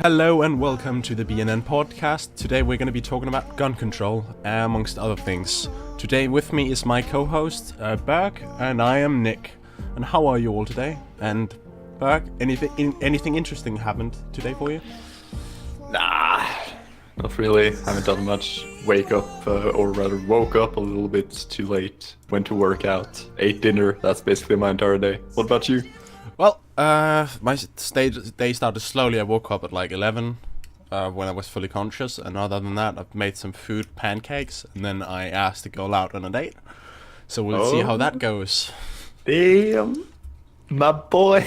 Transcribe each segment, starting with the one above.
Hello and welcome to the BNPodcast. Today we're going to be talking about gun control, amongst other things. Today with me is my co-host, Berg, and I am Nick. And how are you all today? And Berg, anything interesting happened today for you? Nah, not really. Haven't done much. Woke up a little bit too late. Went to work out, ate dinner. That's basically my entire day. What about you? Well, my day started slowly. I woke up at like 11 when I was fully conscious, and other than that, I've made some food, pancakes, and then I asked the girl out on a date. So we'll see how that goes. Damn, my boy.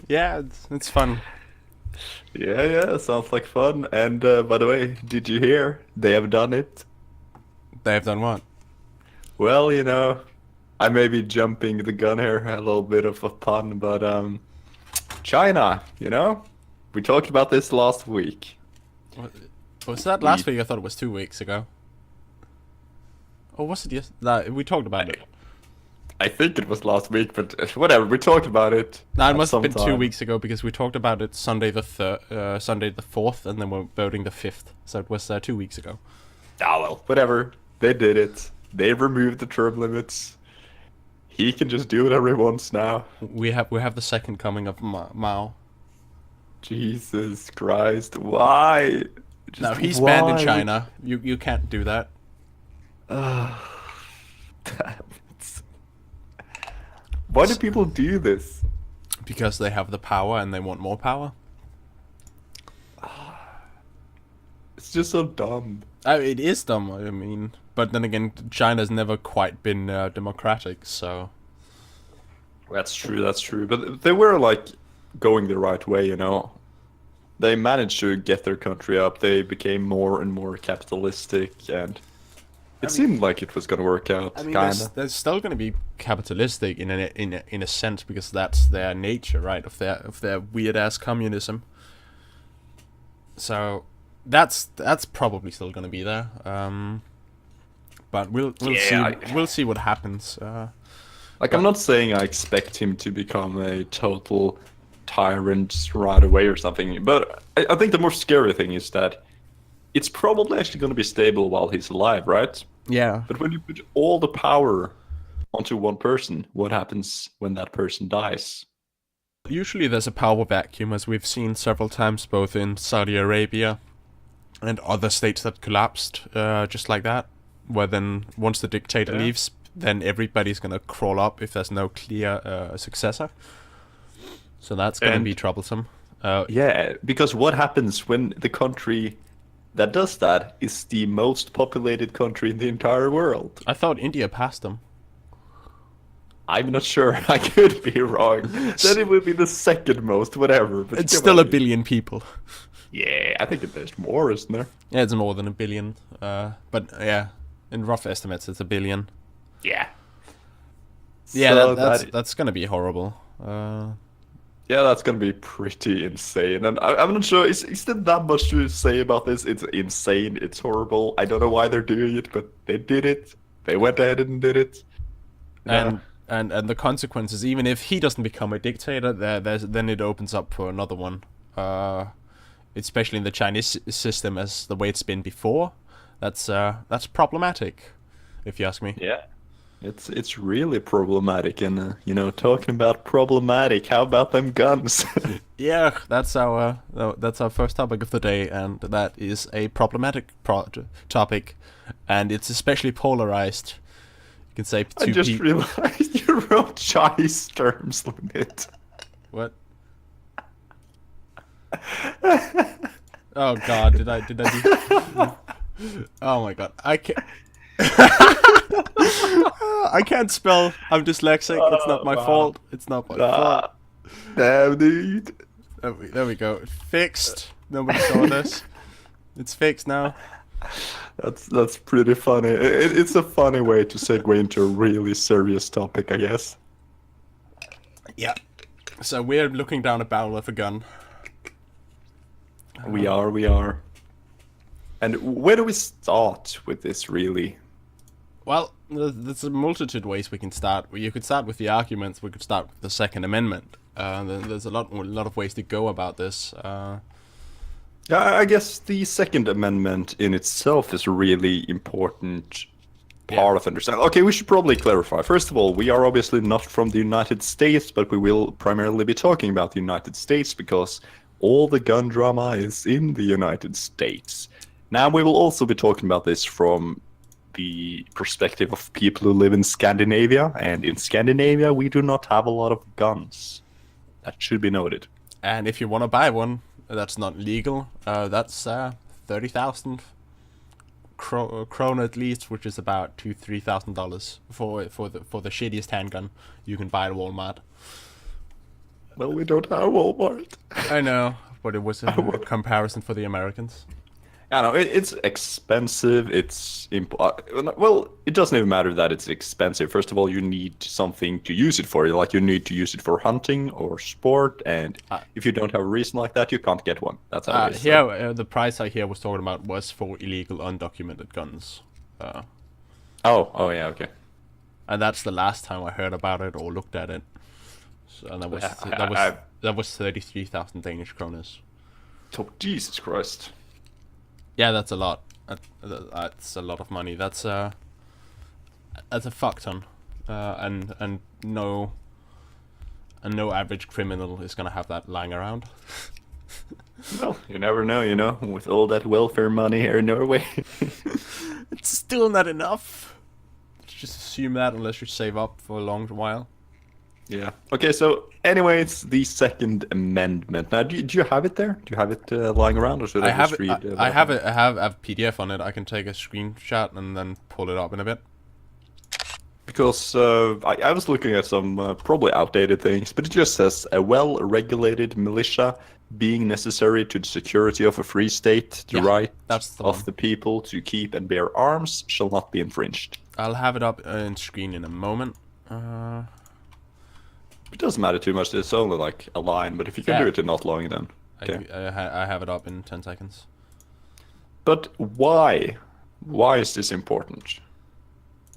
Yeah, it's fun. Yeah, sounds like fun. And by the way, did you hear? They have done it. They have done what? Well, I may be jumping the gun here, a little bit of a pun, but China, we talked about this last week. Was that last week? I thought it was 2 weeks ago. Or was it yes? No, we talked about it. I think it was last week, but whatever, we talked about it. No, it must have been 2 weeks ago because we talked about it Sunday the 4th, and then we're voting the 5th. So it was 2 weeks ago. Ah, well, whatever. They did it. They removed the term limits. He can just do whatever he wants now. We have the second coming of Mao. Jesus Christ, why? No, he's banned in China. You can't do that. Damn it. Why do people do this? Because they have the power and they want more power. It's just so dumb. It is dumb, I mean. But then again, China's never quite been democratic, so... That's true. But they were, going the right way, They managed to get their country up. They became more and more capitalistic, and it seemed like it was going to work out, I mean, kinda. they're still going to be capitalistic in a sense, because that's their nature, right? Of their weird-ass communism. So... That's probably still going to be there. But we'll see what happens. I'm not saying I expect him to become a total tyrant right away or something, but I think the more scary thing is that it's probably actually going to be stable while he's alive, right? Yeah. But when you put all the power onto one person, what happens when that person dies? Usually there's a power vacuum, as we've seen several times, both in Saudi Arabia and other states that collapsed just like that, where then once the dictator leaves, then everybody's gonna crawl up if there's no clear successor. So that's gonna be troublesome. Yeah, because what happens when the country that does that is the most populated country in the entire world? I thought India passed them. I'm not sure. I could be wrong. Then it would be the second most, whatever. But it's still 1 billion people. Yeah, I think there's more, isn't there? Yeah, it's more than 1 billion. But yeah, in rough estimates, it's 1 billion. Yeah. Yeah, So that's gonna be horrible. Yeah, that's gonna be pretty insane. And I'm not sure, is there that much to say about this? It's insane, it's horrible. I don't know why they're doing it, but they did it. They went ahead and did it. And the consequences, even if he doesn't become a dictator, then it opens up for another one. Especially in the Chinese system, as the way it's been before. That's problematic, if you ask me. Yeah, it's really problematic. And talking about problematic, how about them guns? Yeah, that's our first topic of the day, and that is a problematic topic, and it's especially polarized. You can say I just realized you wrote Chinese terms limit. What? Oh God! Did I do? Oh my God! I can't. I can't spell. I'm dyslexic. It's not my fault. It's not my fault. Damn, dude. There we go. Fixed. Nobody saw this. It's fixed now. That's pretty funny. It's a funny way to segue into a really serious topic, I guess. Yeah. So we're looking down a barrel of a gun. We are. And where do we start with this, really? Well, there's a multitude of ways we can start. You could start with the arguments. We could start with the Second Amendment. There's a lot of ways to go about this. Yeah, I guess the Second Amendment in itself is a really important part of understanding. Okay, we should probably clarify. First of all, we are obviously not from the United States, but we will primarily be talking about the United States because all the gun drama is in the United States. Now, we will also be talking about this from the perspective of people who live in Scandinavia, and in Scandinavia, we do not have a lot of guns. That should be noted. And if you want to buy one, that's not legal. That's 30,000 krona at least, which is about $2,000-3,000 for the shittiest handgun you can buy at Walmart. Well, we don't have Walmart. I know, but it was a comparison for the Americans. I know it's expensive. Well, it doesn't even matter that it's expensive. First of all, you need something to use it for. Like you need to use it for hunting or sport, and if you don't have a reason like that, you can't get one. That's how it is. Here, the price I hear was talking about was for illegal, undocumented guns. Oh yeah, okay. And that's the last time I heard about it or looked at it. So, and that was 33,000 Danish kroners. Oh, Jesus Christ. Yeah, that's a lot. That's a lot of money. That's a fuck ton, and no average criminal is gonna have that lying around. Well, you never know, with all that welfare money here in Norway. It's still not enough. Just assume that unless you save up for a long while. Yeah. Okay, so anyways, the Second Amendment. Now, do you have it there? Do you have it lying around, or should I just read? I have it. I have a PDF on it. I can take a screenshot and then pull it up in a bit. Because I was looking at some probably outdated things, but it just says a well-regulated militia being necessary to the security of a free state, the right of the people to keep and bear arms shall not be infringed. I'll have it up in screen in a moment. It doesn't matter too much. It's only like a line, but if you can do it in not long, then okay. I have it up in 10 seconds. But why? Why is this important?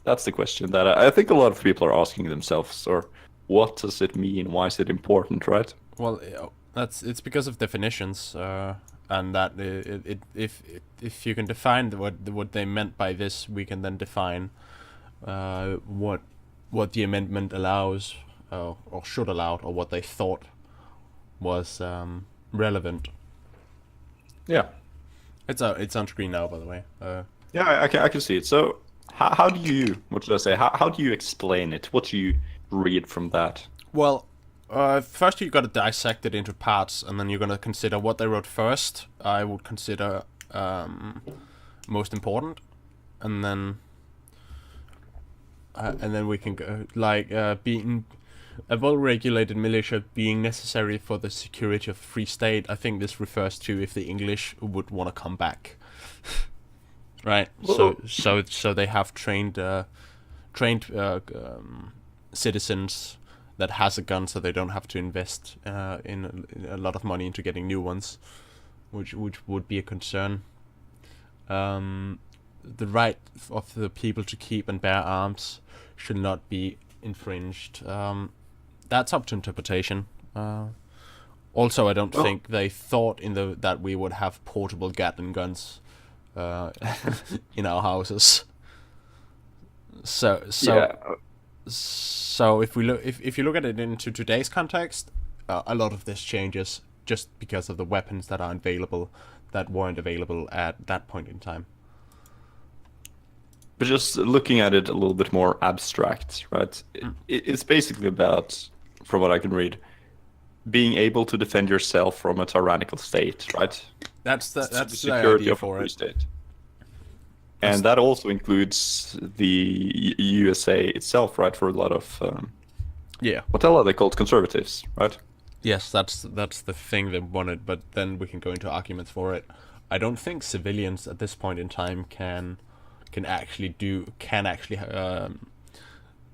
That's the question that I think a lot of people are asking themselves. Or what does it mean? Why is it important, right? Well, it's because of definitions, and that if you can define what they meant by this, we can then define what the amendment allows. Or should allow, or what they thought was relevant. Yeah, it's on screen now, by the way. Yeah, I can see it. So, how do you? What should I say? How do you explain it? What do you read from that? Well, first you got to dissect it into parts, and then you're gonna consider what they wrote first. I would consider most important, and then we can go being a well-regulated militia being necessary for the security of a free state. I think this refers to if the English would want to come back, right? Well, so they have trained citizens that has a gun, so they don't have to invest in a lot of money into getting new ones, which would be a concern. The right of the people to keep and bear arms should not be infringed. That's up to interpretation. Also, I don't think they thought that we would have portable Gatling guns in our houses. So if we look, if you look at it into today's context, a lot of this changes just because of the weapons that are available that weren't available at that point in time. But just looking at it a little bit more abstract, right? It's basically about, from what I can read, being able to defend yourself from a tyrannical state, right? That's the security idea of for a free it. state. And that also includes the USA itself, right? For a lot of what are they called? Conservatives, right? Yes, that's the thing they wanted, but then we can go into arguments for it. I don't think civilians at this point in time can actually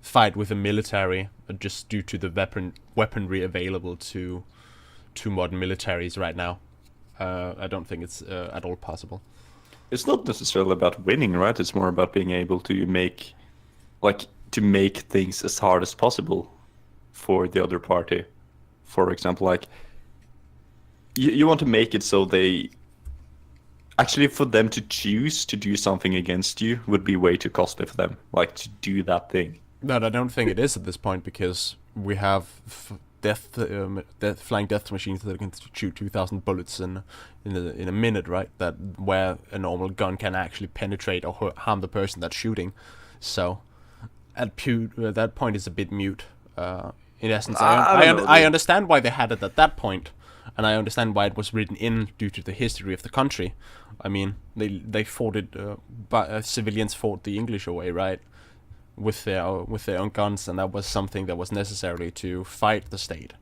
fight with the military just due to the weaponry available to modern militaries right now. I don't think it's at all possible. It's not necessarily about winning, right? It's more about being able to make things as hard as possible for the other party, for example, like you want to make it so they actually for them to choose to do something against you would be way too costly for them, like to do that thing. No, I don't think it is at this point because we have flying death machines that can shoot 2,000 bullets in a minute, right? That where a normal gun can actually penetrate or harm the person that's shooting. So at that point is a bit mute. In essence, I don't know, I dude. understand why they had it at that point, and I understand why it was written in due to the history of the country. I mean, they fought it, but civilians fought the English away, right? With their own guns, and that was something that was necessary to fight the state.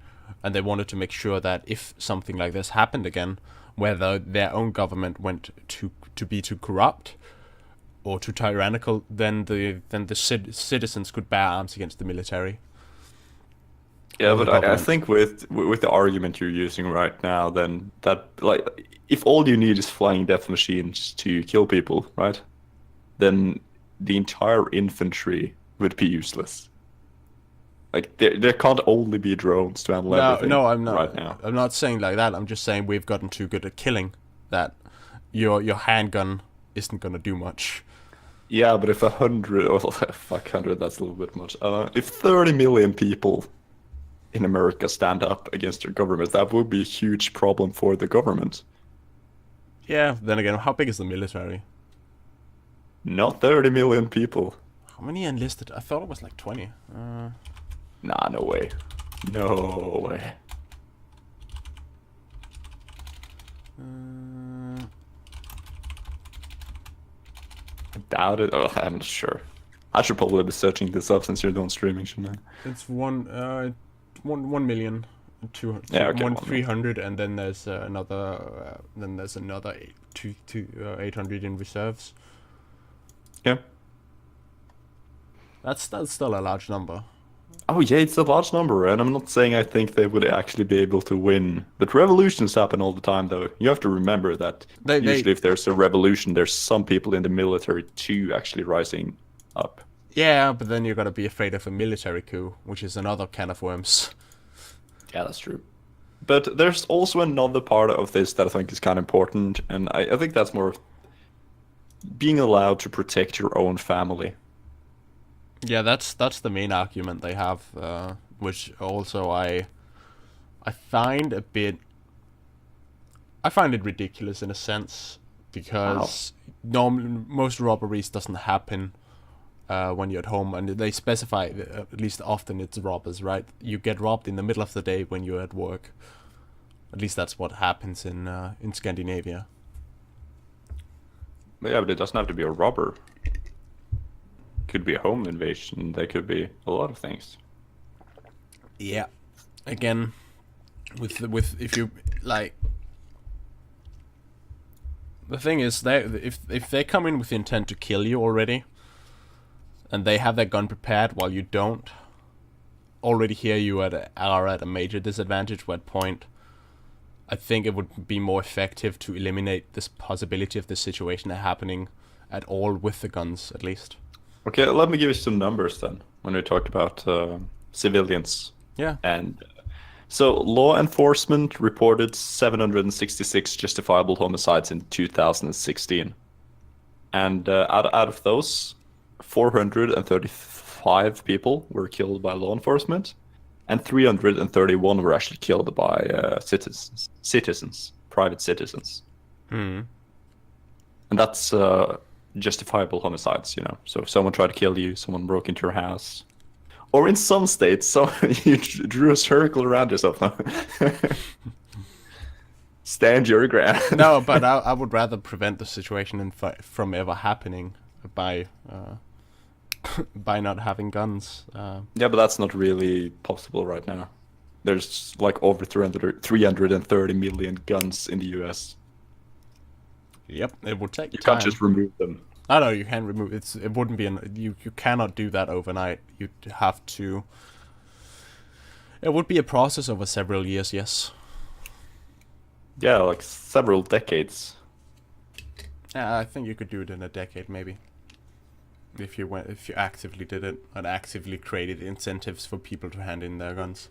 And they wanted to make sure that if something like this happened again, whether their own government went to be too corrupt or too tyrannical, then the citizens could bear arms against the military. Yeah, Or the but I government. think with the argument you're using right now, then that like if all you need is flying death machines to kill people, right? Then the entire infantry would be useless. Like there can't only be drones to handle everything No, I'm not. right now. I'm not saying like that. I'm just saying we've gotten too good at killing that your handgun isn't gonna do much. Yeah, but if 100 or fuck 100, that's a little bit much. If 30 million people in America stand up against their government, that would be a huge problem for the government. Yeah. Then again, how big is the military? Not 30 million people. How many enlisted? I thought it was like 20. Nah, no way. No way. I doubt it. Oh, I'm not sure. I should probably be searching this up since you're doing streaming, shouldn't I? It's 1,000,000 Yeah, okay, 1,300, and then there's another 800 in reserves. Yeah. That's still a large number. Oh yeah, it's a large number, and I'm not saying I think they would actually be able to win. But revolutions happen all the time, though. You have to remember that usually if there's a revolution, there's some people in the military too actually rising up. Yeah, but then you gotta be afraid of a military coup, which is another can of worms. Yeah, that's true. But there's also another part of this that I think is kind of important, and I think that's more being allowed to protect your own family. Yeah, that's the main argument they have, which also I find a bit. I find it ridiculous in a sense because most robberies doesn't happen when you're at home, and they specify at least often it's robbers, right? You get robbed in the middle of the day when you're at work. At least that's what happens in Scandinavia. Yeah, but it doesn't have to be a robber. Could be a home invasion. There could be a lot of things. Yeah, again, with if you like, the thing is if they come in with the intent to kill you already, and they have their gun prepared while you don't, already here you are at a major disadvantage. At point, I think it would be more effective to eliminate this possibility of this situation happening at all with the guns, at least. Okay, let me give you some numbers then. When we talked about civilians, Yeah. and so law enforcement reported 766 justifiable homicides in 2016, and out of those, 435 people were killed by law enforcement, and 331 were actually killed by citizens, private citizens. Hmm. And that's justifiable homicides, you know. So if someone tried to kill you, someone broke into your house, or in some states, so you drew a circle around yourself. Stand your ground. No, but I would rather prevent the situation from ever happening by not having guns. Yeah, but that's not really possible right now. There's like over 330 million guns in the US. Yep, it would take You time. can't just remove them. I know you can remove it. It wouldn't be you cannot do that overnight. You'd have to. It would be a process over several years. Yes. Yeah, like several decades. Yeah, I think you could do it in a decade, maybe. If you actively did it and actively created incentives for people to hand in their guns.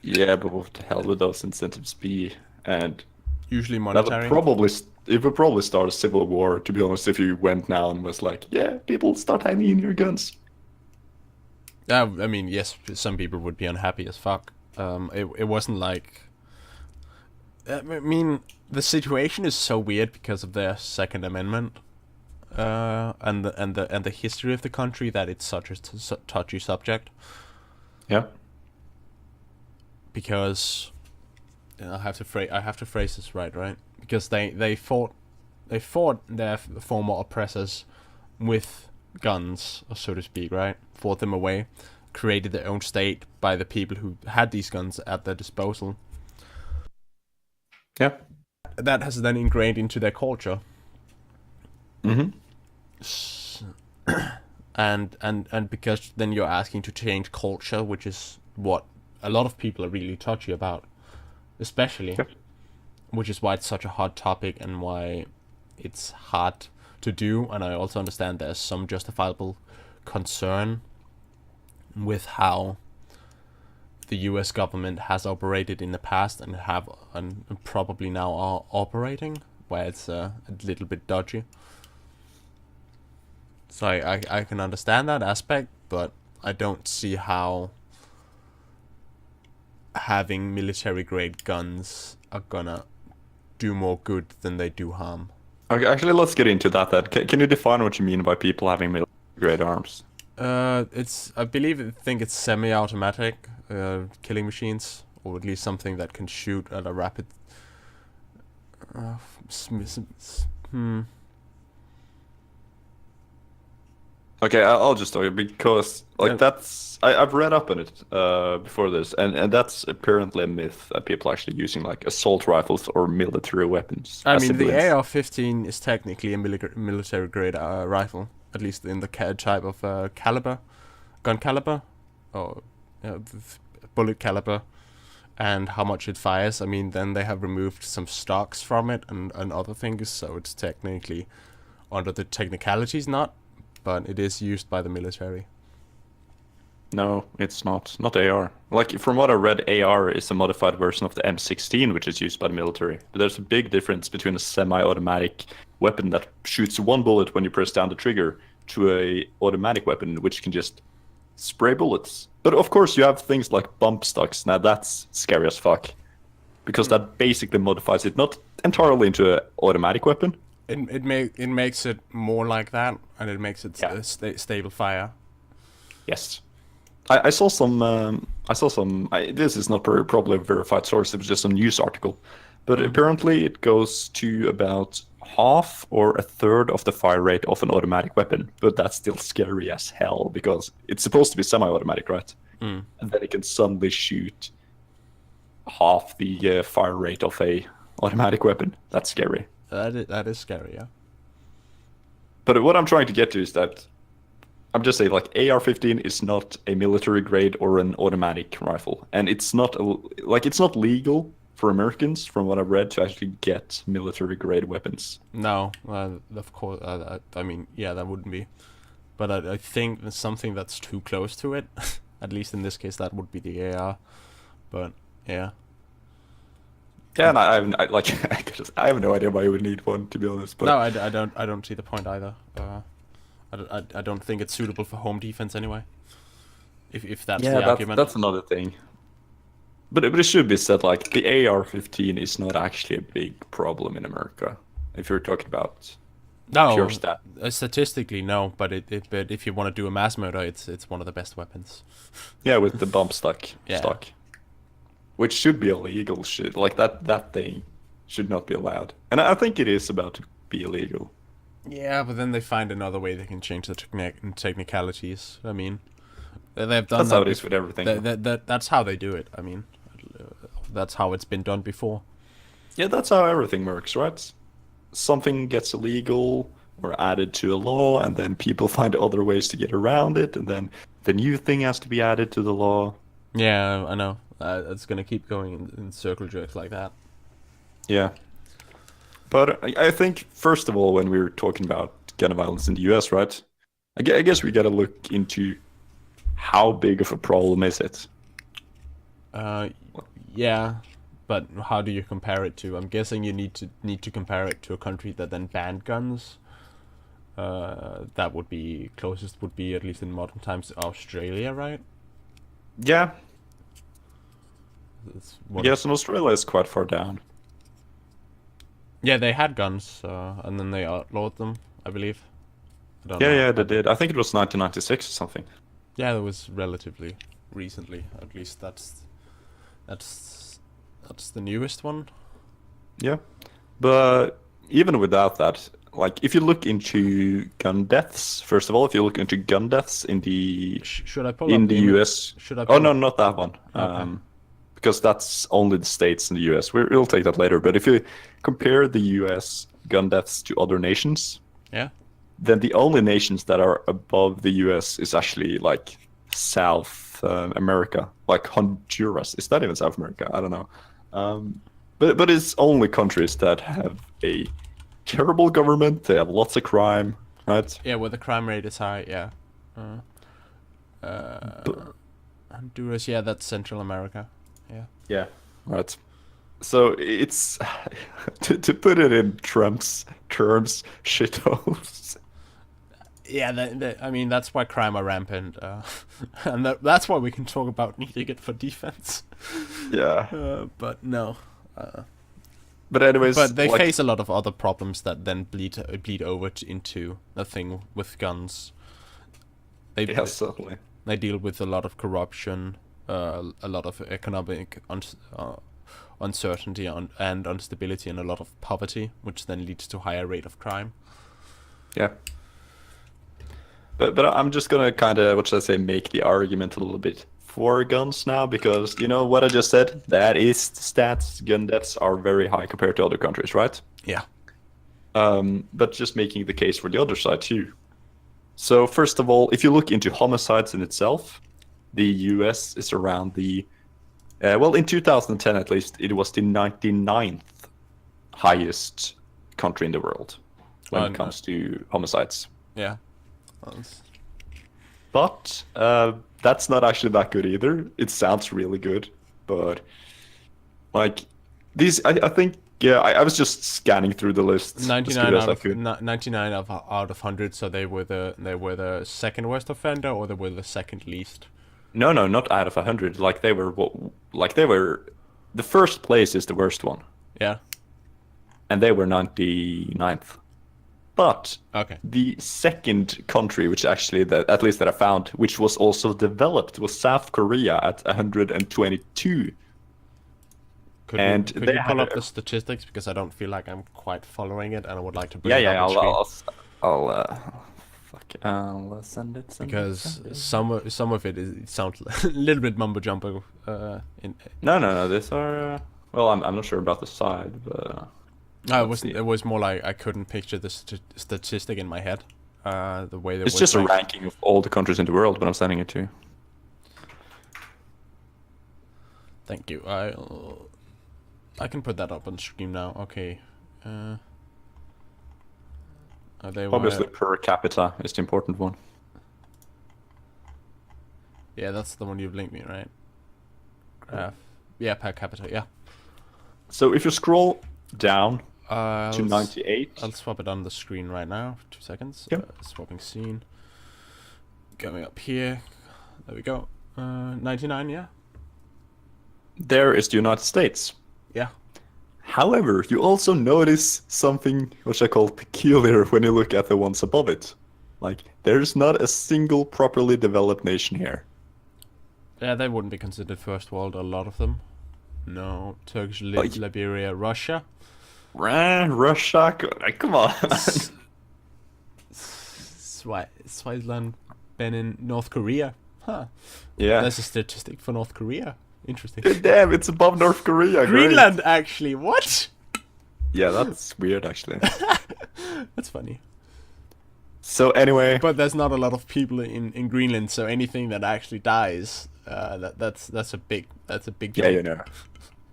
Yeah, but what the hell would those incentives be? And Usually that would monetary. probably it would probably start a civil war. To be honest, if you went now and was like, "Yeah, people start handing in your guns." I mean, yes, some people would be unhappy as fuck. It wasn't like. I mean, the situation is so weird because of their Second Amendment, and the history of the country that it's such a touchy subject. Yeah. Because I have to phrase this right? Because they fought their former oppressors with guns, so to speak, right? Fought them away, created their own state by the people who had these guns at their disposal. Yeah. That has then ingrained into their culture. Mm-hmm. And because then you're asking to change culture, which is what a lot of people are really touchy about, especially, Yep. which is why it's such a hot topic and why it's hard to do. And I also understand there's some justifiable concern with how the U.S. government has operated in the past and probably now are operating, where it's a little bit dodgy. So I can understand that aspect, but I don't see how having military grade guns are gonna do more good than they do harm. Okay, actually, let's get into that then. Can you define what you mean by people having military grade arms? I think it's semi-automatic killing machines, or at least something that can shoot at a rapid. Okay, I'll just tell you because Yeah. I've read up on it before this, and that's apparently a myth that people are actually using like assault rifles or military weapons. I as mean, the civilians. AR-15 is technically a military grade rifle, at least in the type of gun caliber, or bullet caliber, and how much it fires. I mean, then they have removed some stocks from it and other things, so it's technically under the technicalities not, but it is used by the military. No, it's not. Not AR. Like from what I read, AR is a modified version of the M16, which is used by the military. But there's a big difference between a semi-automatic weapon that shoots one bullet when you press down the trigger to a automatic weapon which can just spray bullets. But of course, you have things like bump stocks. Now that's scary as fuck, because that basically modifies it not entirely into an automatic weapon. It makes it more like that, and it makes it Yeah. stable fire. Yes. I saw some. This is not probably a verified source. It was just a news article, but apparently it goes to about half or a third of the fire rate of an automatic weapon. But that's still scary as hell because it's supposed to be semi-automatic, right? And then it can suddenly shoot half the fire rate of a automatic weapon. That's scary. That is scary, yeah. But what I'm trying to get to is that I'm just saying, like AR-15 is not a military grade or an automatic rifle, and it's not it's not legal for Americans, from what I've read, to actually get military grade weapons. No, of course. I mean, yeah, that wouldn't be. But I think there's something that's too close to it. At least in this case, that would be the AR. But yeah, Yeah, and I have no idea why you would need one, to be honest. But no, I don't see the point either. I don't think it's suitable for home defense anyway. If that's the argument. that's another thing. But it should be said, like the AR-15 is not actually a big problem in America. If you're talking about No, pure stat. statistically no, but but if you want to do a mass murder, it's one of the best weapons. Yeah, with the bump stock. Yeah. Stock. Which should be illegal shit. Like that thing should not be allowed. And I think it is about to be illegal. Yeah, but then they find another way they can change the technicalities. I mean, they've done That's that how it is with everything. That's how they do it. I mean, that's how it's been done before. Yeah, that's how everything works, right? Something gets illegal or added to a law, and then people find other ways to get around it, and then the new thing has to be added to the law. Yeah, I know. It's gonna keep going in circle jerks like that. Yeah. But I think, first of all, when we were talking about gun violence in the US, right? I guess we gotta look into how big of a problem is it. Yeah, but how do you compare it to? I'm guessing you need to compare it to a country that then banned guns. That would be closest would be, at least in modern times, Australia, right? Yeah. That's one Yes, and Australia is quite far down. Yeah, they had guns, and then they outlawed them, I believe. I don't Yeah, know. yeah, they did. I think it was 1996 or something. Yeah, that was relatively recently. At least that's the newest one. Yeah. But even without that, like if you look into gun deaths, first of all, if you look into gun deaths in the Should I pull up the US. Should I Oh pull no, up? not that one. Okay. Because that's only the states in the US. We'll take that later. But if you compare the US gun deaths to other nations, Yeah. then the only nations that are above the US is actually like South America, like Honduras. Is that even South America? I don't know. But it's only countries that have a terrible government. They have lots of crime, right? Yeah, where the crime rate is high. Yeah. B- Honduras. Yeah, that's Central America. Yeah. Yeah, right. So it's to put it in Trump's terms, shitholes. Yeah, I mean, that's why crime are rampant, and that's why we can talk about needing it for defense. Yeah. But no. But anyways, But they like, face a lot of other problems that then bleed over into the thing with guns. They yeah, certainly. they deal with a lot of corruption, a lot of economic uncertainty and instability, and a lot of poverty, which then leads to higher rate of crime. Yeah. But I'm just gonna kind of, what should I say, make the argument a little bit for guns now, because you know what I just said, that is the stats. Gun deaths are very high compared to other countries, right? Yeah. But just making the case for the other side too. So first of all, if you look into homicides in itself, the US is around the well, in 2010 at least, it was the 99th highest country in the world when it comes to homicides. Yeah. But that's not actually that good either. It sounds really good, but like these, I think, yeah, I was just scanning through the list. 99 out of 100. So they were the second worst offender, or they were the second least. No, not out of 100. Like they were, the first place is the worst one, Yeah. and they were 99th. But Okay. the second country, which actually, at least that I found, which was also developed, was South Korea at 122. Could And you they pull had up a- the statistics, because I don't feel like I'm quite following it, and I would like to bring it Yeah, up on I'll, screen. I'll send it. Because some of it sounds a little bit mumbo jumbo. No. These are. Well, I'm not sure about the side, but. It was more like I couldn't picture the statistic in my head. The way that It's just a ranking of all the countries in the world, but I'm sending it to you. Thank you. I can put that up on stream now. Okay. They were, Obviously, per capita is the important one. yeah, that's the one you've linked me, right? Graph. Yeah, per capita. Yeah. So if you scroll down I'll to 98, I'll swap it on the screen right now. 2 seconds. Yep. Swapping scene. Going up here. There we go. 99. Yeah. there is the United States. Yeah. However, you also notice something which I call peculiar when you look at the ones above it. Like, there's not a single properly developed nation here. Yeah, they wouldn't be considered first world. A lot of them. No, Turkish, Like- Liberia, Russia. Russia, come on. Swaziland, Benin, North Korea. Huh. Yeah. There's a statistic for North Korea. Interesting. Damn, it's above North Korea. Great. Greenland, actually. What? Yeah, that's weird, actually. That's funny. So anyway, But there's not a lot of people in Greenland, so anything that actually dies, that's a big yeah, you jump. know,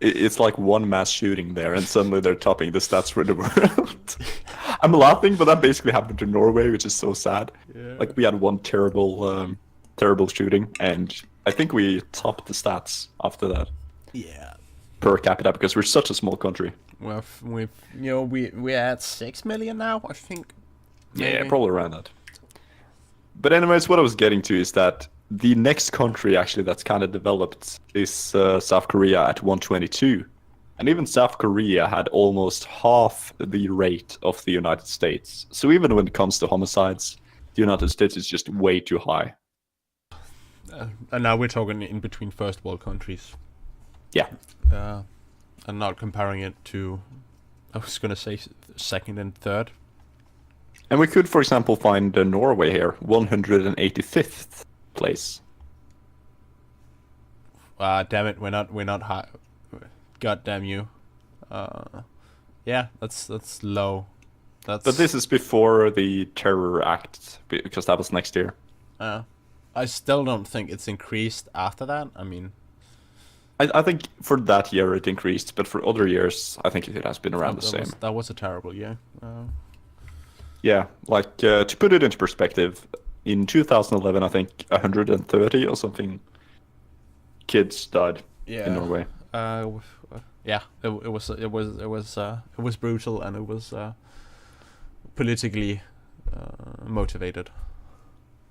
it's like one mass shooting there, and suddenly they're topping the stats for the world. I'm laughing, but that basically happened to Norway, which is so sad. Yeah. Like we had one terrible shooting, and I think we topped the stats after that. Yeah. per capita because we're such a small country. Well, we're at 6 million now, I think. Yeah, Maybe. probably around that. But anyways, what I was getting to is that the next country actually that's kind of developed is South Korea at 122. And even South Korea had almost half the rate of the United States. So even when it comes to homicides, the United States is just way too high. And now we're talking in between first world countries. Yeah. And not comparing it to, I was going to say second and third. And we could, for example, find Norway here, 185th place. Damn it, we're not high. God damn you. Yeah, that's low. But this is before the Terror Act, because that was next year. I still don't think it's increased after that. I mean, I think for that year it increased, but for other years, I think it has been around the same. That was a terrible year. Yeah, like to put it into perspective, in 2011, I think 130 or something kids died in Norway. Yeah, it was brutal, and it was politically motivated,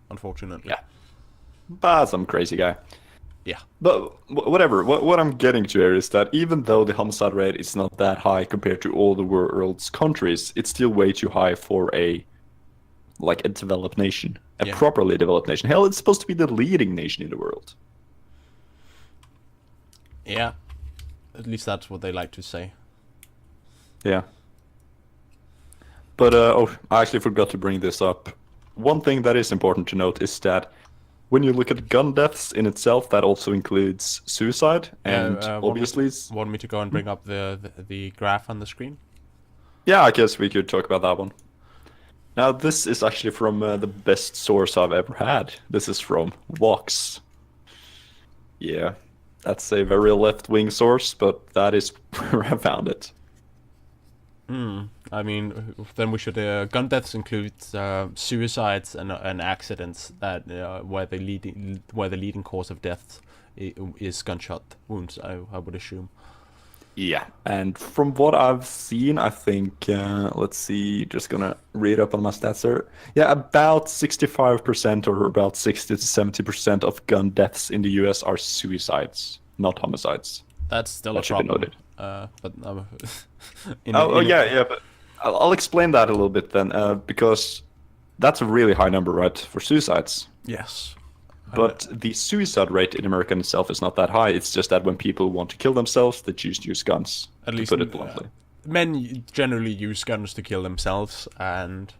unfortunately. Yeah, but some crazy guy. Yeah. But whatever. What I'm getting to here is that even though the homicide rate is not that high compared to all the world's countries, it's still way too high for a developed nation, a properly developed nation. Hell, it's supposed to be the leading nation in the world. Yeah, at least that's what they like to say. Yeah. But I actually forgot to bring this up. One thing that is important to note is that when you look at gun deaths in itself, that also includes suicide, and obviously... Want me to go and bring up the graph on the screen? Yeah, I guess we could talk about that one. Now, this is actually from the best source I've ever had. This is from Vox. Yeah, that's a very left-wing source, but that is where I found it. I mean, then we should. Gun deaths include suicides and accidents that where the leading cause of death is gunshot wounds. I would assume. Yeah, and from what I've seen, I think let's see, just gonna read up on my stats here. Yeah, about 65% or about 60 to 70% of gun deaths in the U.S. are suicides, not homicides. That's still that a problem. But yeah, but I'll explain that a little bit then, because that's a really high number, right, for suicides. Yes. But the suicide rate in America in itself is not that high. It's just that when people want to kill themselves, they choose to use guns. At least, to put it bluntly. Men generally use guns to kill themselves, and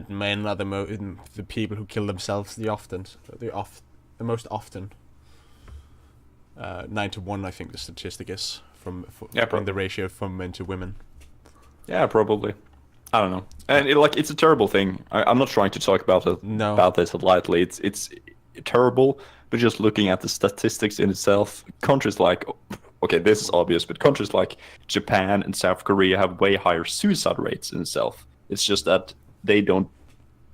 men are the people who kill themselves the most often. 9 to 1, I think the statistic is from the ratio from men to women. Yeah, probably. I don't know. And it's a terrible thing. I'm not trying to talk about this lightly. It's terrible, but just looking at the statistics in itself, countries like, okay, this is obvious, but countries like Japan and South Korea have way higher suicide rates in itself. It's just that they don't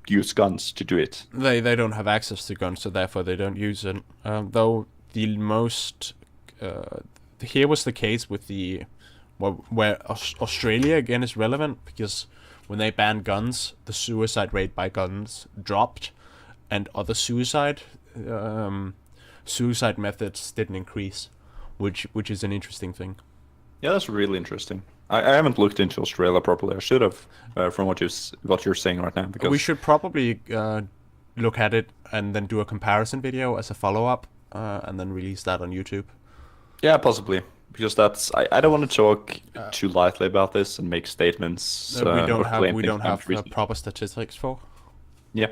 use guns to do it. They don't have access to guns, so therefore they don't use it. Though the most here was the case with where Australia again is relevant, because when they banned guns, the suicide rate by guns dropped, and other suicide methods didn't increase, which is an interesting thing. Yeah, that's really interesting. I haven't looked into Australia properly. I should have, from what you're saying right now. Because we should probably look at it and then do a comparison video as a follow-up, and then release that on YouTube. Yeah, possibly. Because I don't want to talk too lightly about this and make statements. We don't have proper statistics for. Yeah.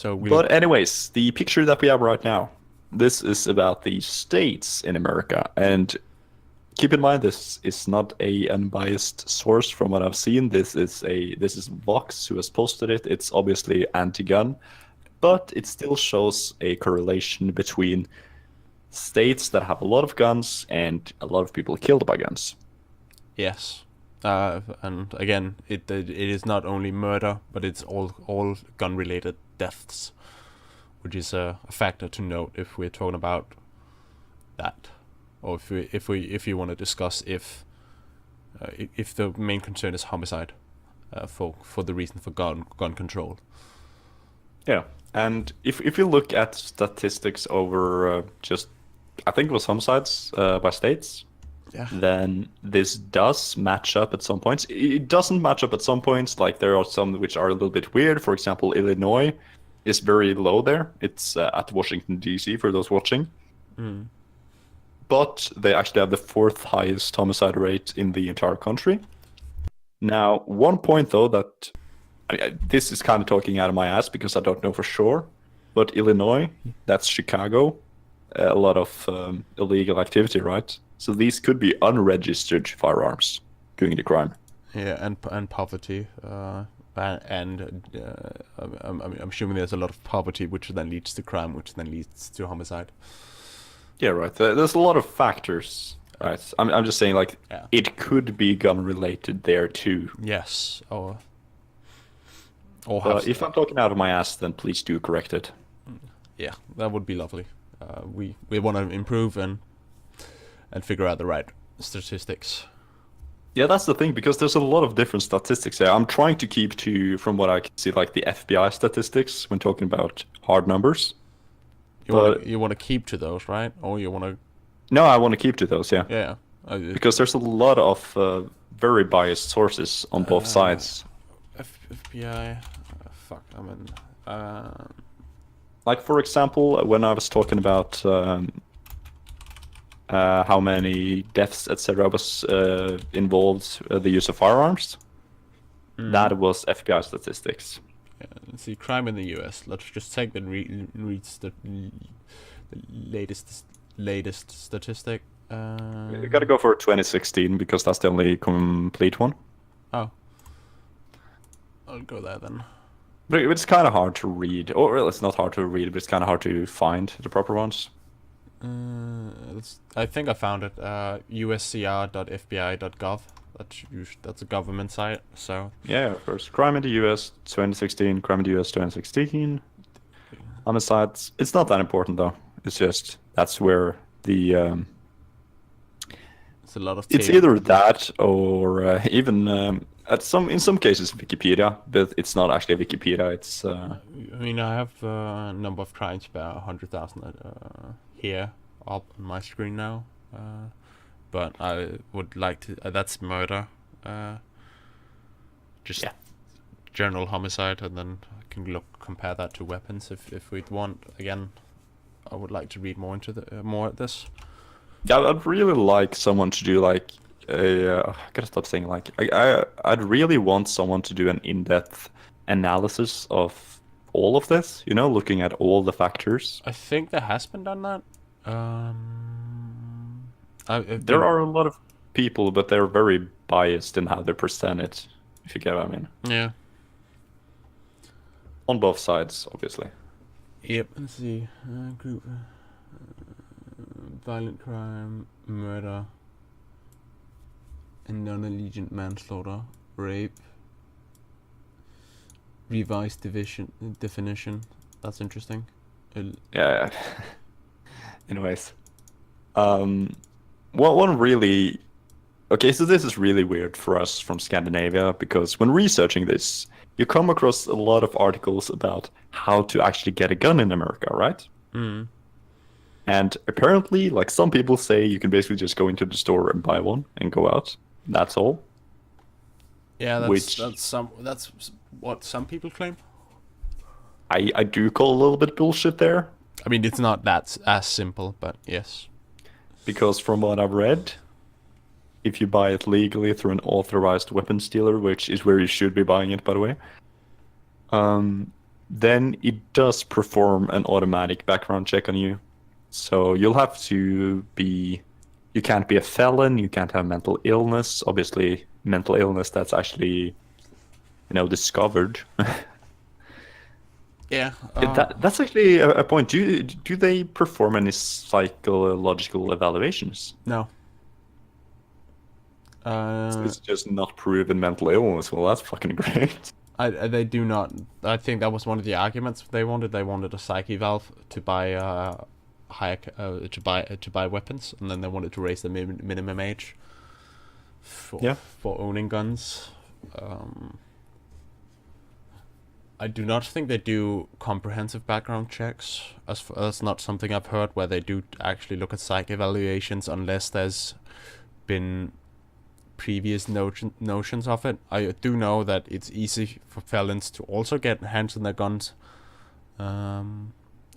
But anyways, the picture that we have right now, this is about the states in America, and keep in mind this is not a unbiased source from what I've seen. This is Vox who has posted it. It's obviously anti-gun, but it still shows a correlation between states that have a lot of guns and a lot of people killed by guns. Yes, and again, it is not only murder, but it's all gun-related deaths, which is a factor to note if we're talking about that, or if you want to discuss if the main concern is homicide, for the reason for gun control. Yeah, and if you look at statistics over just, I think it was homicides by states, Yeah. then this does match up at some points. It doesn't match up at some points. Like there are some which are a little bit weird. For example, Illinois is very low there. It's at Washington D.C. for those watching. But they actually have the fourth highest homicide rate in the entire country. Now, one point though that this is kind of talking out of my ass because I don't know for sure, but Illinois, that's Chicago, a lot of illegal activity, right? So these could be unregistered firearms doing the crime. Yeah, and poverty, I'm assuming there's a lot of poverty, which then leads to crime, which then leads to homicide. Yeah, right. There's a lot of factors, right? I'm just saying, like, it could be gun related there too. Yes, or if I'm talking out of my ass, then please do correct it. Yeah, that would be lovely. We want to improve and figure out the right statistics. Yeah, that's the thing, because there's a lot of different statistics there. I'm trying to keep to, from what I can see, like the FBI statistics when talking about hard numbers. You want to keep to those, right? Or you want to? No, I want to keep to those. Yeah. Yeah. Because there's a lot of very biased sources on both sides. FBI. Fuck. I mean. Like for example, when I was talking about how many deaths, etc., was involved the use of firearms, that was FBI statistics. Yeah, let's see, crime in the U.S. Let's just take the latest statistic. You gotta go for 2016 because that's the only complete one. Oh, I'll go there then. But it's kind of hard to read, or well, it's not hard to read, but it's kind of hard to find the proper ones. I think I found it. uscr.fbi.gov. That's a government site. So yeah, first crime in the U.S. 2016, crime in the U.S. 2016. Homicides. It's not that important though. It's just that's where the it's a lot of. It's either that or even in some cases Wikipedia, but it's not actually Wikipedia. It's. I mean, I have a number of crimes about 100,000 here up on my screen now. But I would like to. That's murder. Just general homicide, and then I can compare that to weapons if we'd want. Again, I would like to read more into more at this. Yeah, I'd really like someone to do like a. I gotta stop saying like. I'd really want someone to do an in-depth analysis of all of this. You know, looking at all the factors. I think there has been done that. There are a lot of people, but they're very biased in how they present it, if you get what I mean. Yeah. On both sides, obviously. Yep. Let's see. Group. Violent crime, murder, and non-allegiant manslaughter, rape. Revised definition. That's interesting. Yeah. Anyways. One really... Okay, so this is really weird for us from Scandinavia, because when researching this, you come across a lot of articles about how to actually get a gun in America, right? And apparently, like, some people say you can basically just go into the store and buy one and go out. That's all. Yeah, that's what some people claim. I do call a little bit bullshit there. I mean, it's not that as simple, but yes. Because from what I've read, if you buy it legally through an authorized weapons dealer, which is where you should be buying it, by the way, then it does perform an automatic background check on you. So you'll have to be... You can't be a felon, you can't have mental illness. Obviously, mental illness that's actually, discovered. Yeah. That's actually a point. Do they perform any psychological evaluations? No. It's just not proven mental illness. Well, that's fucking great. They do not. I think that was one of the arguments they wanted. They wanted a psych eval to buy to buy weapons, and then they wanted to raise the minimum age for owning guns. I do not think they do comprehensive background checks. That's not something I've heard where they do actually look at psych evaluations unless there's been previous notions of it. I do know that it's easy for felons to also get hands on their guns.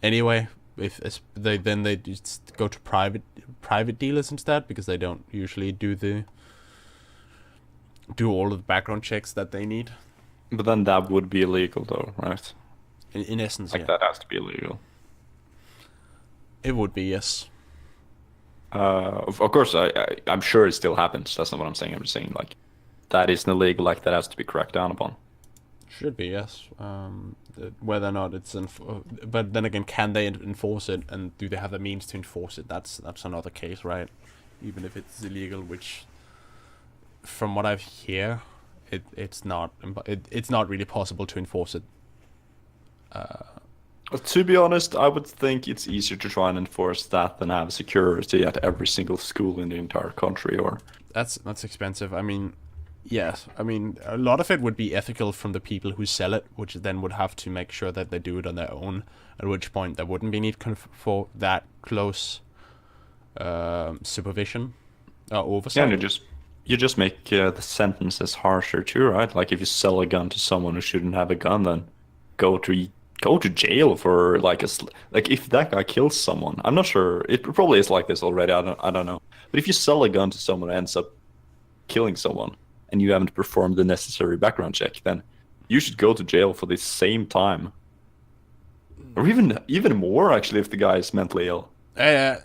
Anyway, if they just go to private dealers instead, because they don't usually do all of the background checks that they need. But then that would be illegal, though, right? In essence, like that has to be illegal. It would be, yes. Of course, I'm sure it still happens. That's not what I'm saying. I'm just saying, like, that isn't illegal. Like, that has to be cracked down upon. Should be, yes. Whether or not it's but then again, can they enforce it, and do they have the means to enforce it? That's another case, right? Even if it's illegal, which, from what I hear, it's not really possible to enforce it. To be honest, I would think it's easier to try and enforce that than have security at every single school in the entire country. Or that's expensive. I mean, yes. I mean, a lot of it would be ethical from the people who sell it, which then would have to make sure that they do it on their own. At which point there wouldn't be need for that close supervision or oversight. Yeah, and you just make the sentences harsher too, right? Like if you sell a gun to someone who shouldn't have a gun, then go to jail for like if that guy kills someone. I'm not sure. It probably is like this already. I don't know. But if you sell a gun to someone who ends up killing someone and you haven't performed the necessary background check, then you should go to jail for the same time, or even more actually if the guy is mentally ill. Now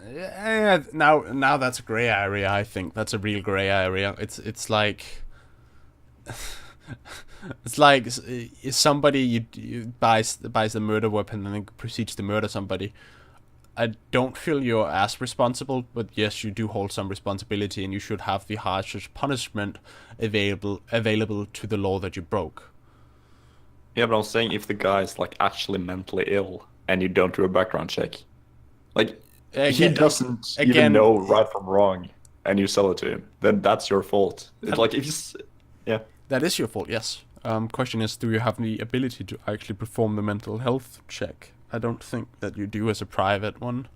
that's a gray area. I think that's a real gray area. It's like it's like if somebody you buys the murder weapon and then proceeds to murder somebody. I don't feel you're as responsible, but yes, you do hold some responsibility, and you should have the harshest punishment available to the law that you broke. Yeah, but I'm saying if the guy is like actually mentally ill and you don't do a background check, like he doesn't even know right from wrong, and you sell it to him, then that's your fault. It's like if you, that is your fault. Yes. Question is, do you have the ability to actually perform the mental health check? I don't think that you do as a private one.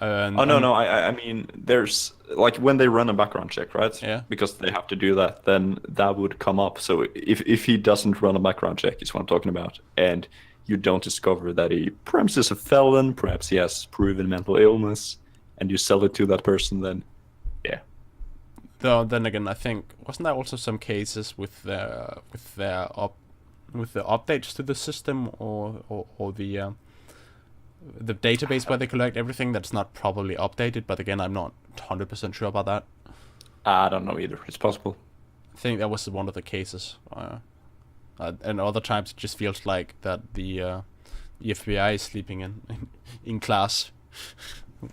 No. I mean, there's like when they run a background check, right? Yeah. Because they have to do that, then that would come up. So if he doesn't run a background check, is what I'm talking about, and you don't discover that he perhaps is a felon, perhaps he has proven mental illness, and you sell it to that person, then yeah. Though then again, I think wasn't there also some cases with the updates to the system or the database where they collect everything that's not properly updated, but again, I'm not 100% sure about that. I don't know either. It's possible. I think that was one of the cases. And other times it just feels like that the FBI is sleeping in class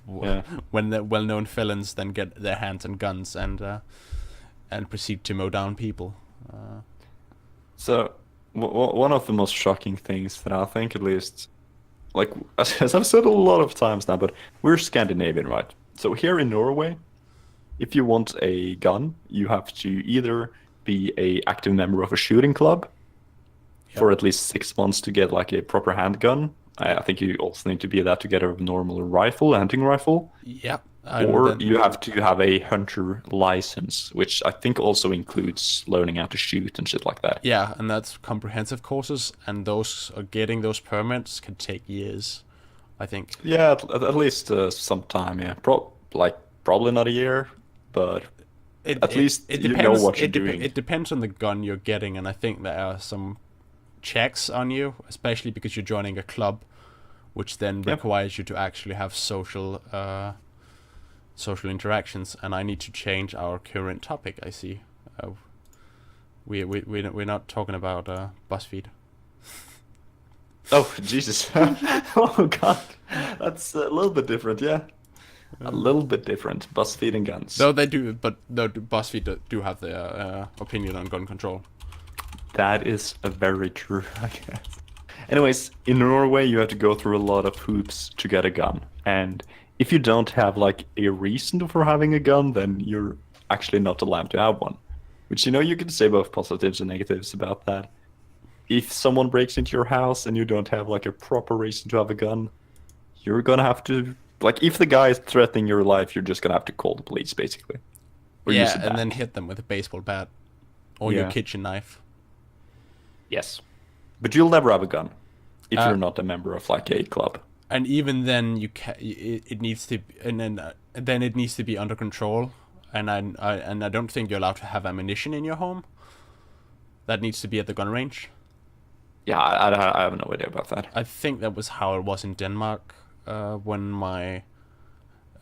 when the well-known felons then get their hands on guns and proceed to mow down people. So one of the most shocking things that I think, at least, like as I've said a lot of times now, but we're Scandinavian, right? So here in Norway, if you want a gun, you have to either be a active member of a shooting club for at least 6 months to get like a proper handgun. I think you also need to be that to get a normal rifle, a hunting rifle. Yep. Or you have to have a hunter license, which I think also includes learning how to shoot and shit like that. Yeah, and that's comprehensive courses, and getting those permits can take years, I think. Yeah, at least some time. Yeah, probably not a year, but at least you know what you're doing. It depends on the gun you're getting, and I think there are some checks on you, especially because you're joining a club, which then requires you to actually have social interactions. And I need to change our current topic. I see. We're not talking about BuzzFeed. Oh Jesus! Oh God, that's a little bit different. Yeah, a little bit different. BuzzFeed and guns. Though they do, but no, BuzzFeed do have their opinion on gun control. That is very true, I guess. Anyways, in Norway, you have to go through a lot of hoops to get a gun. And if you don't have like a reason for having a gun, then you're actually not allowed to have one. Which, you can say both positives and negatives about that. If someone breaks into your house and you don't have like a proper reason to have a gun, you're gonna have to, like, if the guy is threatening your life, you're just gonna have to call the police, basically. Or use Yeah, a and bat. then hit them with a baseball bat or your Yeah. kitchen knife. Yes. But you'll never have a gun if Uh, you're not a member of like a club. And even then, it needs to, then it needs to be under control. And I don't think you're allowed to have ammunition in your home. That needs to be at the gun range. Yeah, I have no idea about that. I think that was how it was in Denmark when my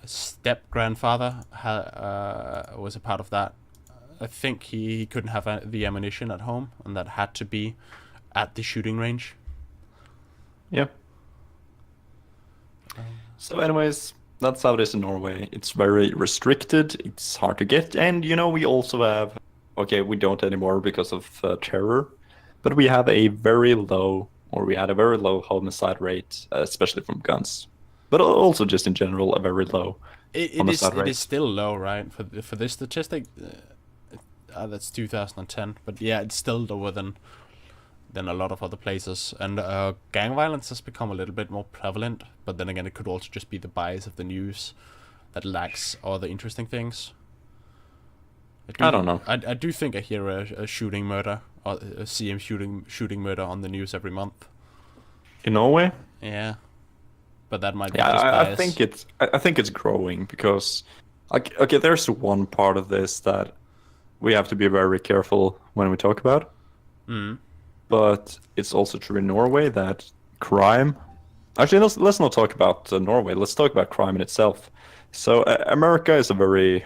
step grandfather was a part of that. I think he couldn't have the ammunition at home, and that had to be at the shooting range. Yeah. So, anyways, that's how it is in Norway. It's very restricted. It's hard to get, and we also have. Okay, we don't anymore because of terror, but we have a very low, or we had a very low homicide rate, especially from guns, but also just in general a very low homicide rate. It is still low, right? For this statistic, that's 2010, but yeah, it's still lower than a lot of other places. And gang violence has become a little bit more prevalent, but then again, it could also just be the bias of the news that lacks all the interesting things. I don't know. I do think I hear a shooting murder, or a CM shooting murder on the news every month. In Norway? Yeah, but that might be Yeah, just I bias. think it's growing because, like, okay, there's one part of this that we have to be very careful when we talk about. Mm. But it's also true in Norway that crime. Actually, let's not talk about Norway. Let's talk about crime in itself. So America is a very,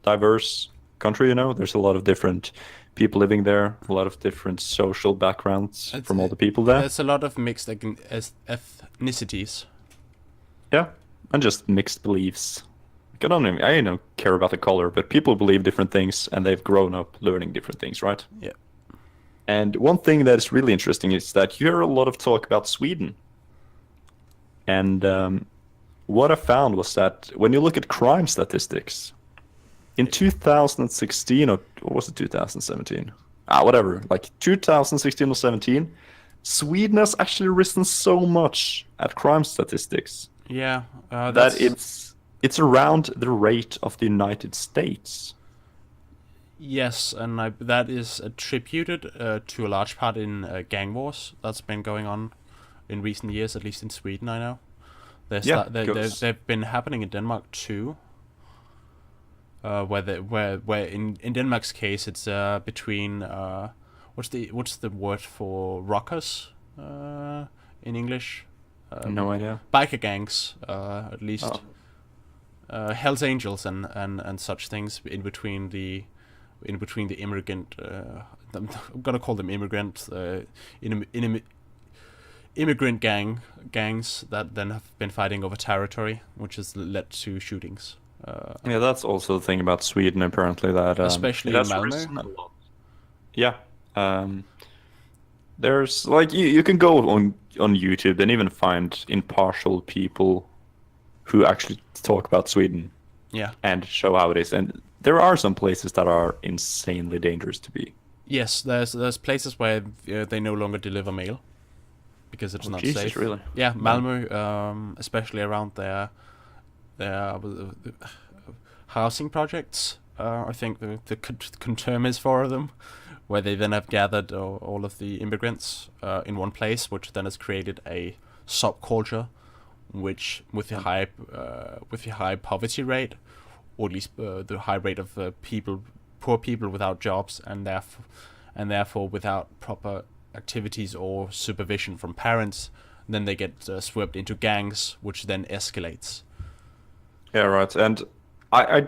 diverse country. There's a lot of different people living there, a lot of different social backgrounds from all the people there. There's a lot of mixed ethnicities. Yeah, and just mixed beliefs. Like, I don't care about the color, but people believe different things, and they've grown up learning different things, right? Yeah. And one thing that is really interesting is that you hear a lot of talk about Sweden. And what I found was that when you look at crime statistics, in 2016, or was it 2017? Whatever, like 2016 or 17, Sweden has actually risen so much at crime statistics Yeah, that it's around the rate of the United States. yes, and that is attributed to a large part in gang wars that's been going on in recent years, at least in Sweden. I know. They've been happening in Denmark too. Where in Denmark's case it's between what's the word for rockers in English? No idea. Biker gangs, at least. Hell's Angels and such things in between the immigrant. I'm gonna call them immigrant. Immigrant gangs that then have been fighting over territory, which has led to shootings. Yeah, that's also the thing about Sweden, apparently, that Especially it has in Malmö. risen a lot. Yeah, there's like you can go on YouTube and even find impartial people who actually talk about Sweden Yeah. and show how it is. And there are some places that are insanely dangerous to be. Yes, there's places where they no longer deliver mail because it's not Jesus, safe. really? Yeah, Malmö, especially around their housing projects. I think the term is for them, where they then have gathered all of the immigrants in one place, which then has created a subculture, which with the high poverty rate, or at least the high rate of poor people without jobs, and therefore without proper activities or supervision from parents, then they get swept into gangs, which then escalates. Yeah, right. And I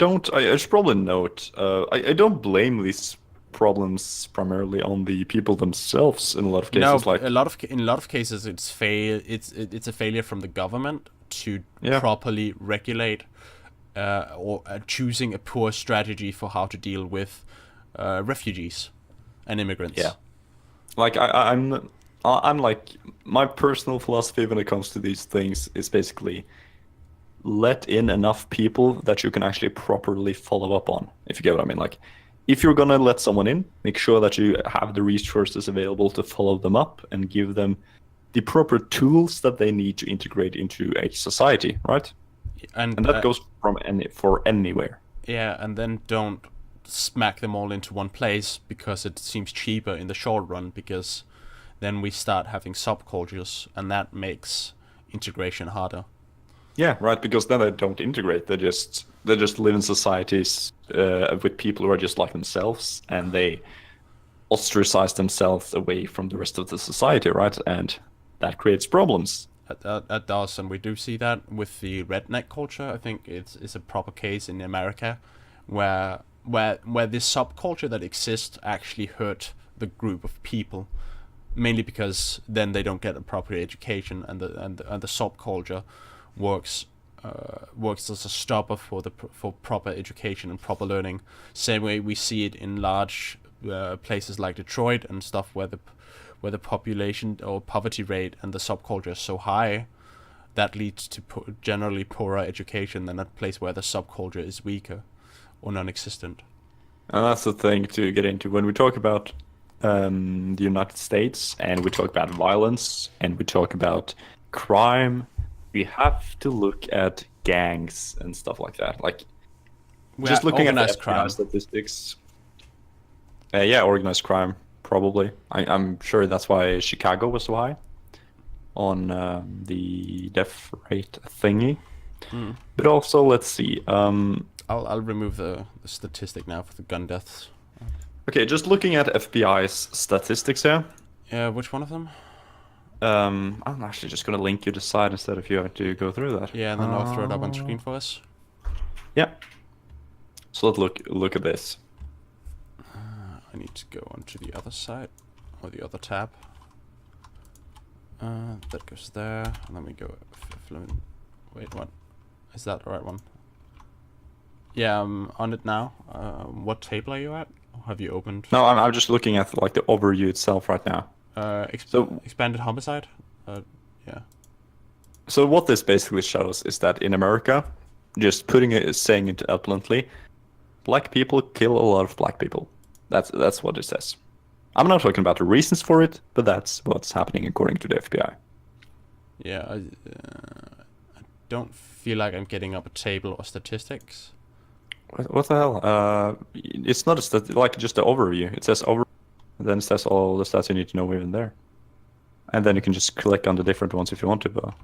should probably note, I don't blame these problems primarily on the people themselves in a lot of cases. No, in a lot of cases, it's a failure from the government to properly regulate or choosing a poor strategy for how to deal with refugees and immigrants. Yeah, like I'm like, my personal philosophy when it comes to these things is basically let in enough people that you can actually properly follow up on, if you get what I mean. Like, if you're gonna let someone in, make sure that you have the resources available to follow them up and give them the proper tools that they need to integrate into a society, right? And And that goes for anywhere. yeah, and then don't smack them all into one place because it seems cheaper in the short run, because then we start having subcultures and that makes integration harder. Yeah, right. Because then they don't integrate. They just live in societies with people who are just like themselves, and they ostracize themselves away from the rest of the society, right? And that creates problems. That does, and we do see that with the redneck culture. I think it's a proper case in America, where this subculture that exists actually hurt the group of people, mainly because then they don't get a proper education, and the subculture works as a stopper for proper education and proper learning. Same way we see it in large places like Detroit and stuff, where the population or poverty rate and the subculture is so high, that leads to generally poorer education than a place where the subculture is weaker or non-existent. And that's the thing to get into when we talk about the United States, and we talk about violence, and we talk about crime. We have to look at gangs and stuff like that. Like, just looking at the organized FBI crime. statistics. Yeah, organized crime, probably. I'm sure that's why Chicago was so high on the death rate thingy. But also, let's see. I'll remove the statistic now for the gun deaths. Okay, just looking at FBI's statistics here. Yeah, which one of them? I'm actually just gonna link you the site instead of you having to go through that. Yeah, and then I'll throw it up on screen for us. Yeah. So let's look at this. I need to go onto the other side, or the other tab. That goes there, and then we go. Wait, what? Is that the right one? Yeah, I'm on it now. What table are you at? Or have you opened? No, I'm just looking at like the overview itself right now. Expanded homicide. Yeah. So what this basically shows is that in America, just saying it out bluntly, black people kill a lot of black people. That's what it says. I'm not talking about the reasons for it, but that's what's happening according to the FBI. Yeah, I don't feel like I'm getting up a table or statistics. What the hell? It's not like just the overview. It says over, then it says all the stats you need to know even there, and then you can just click on the different ones if you want to. But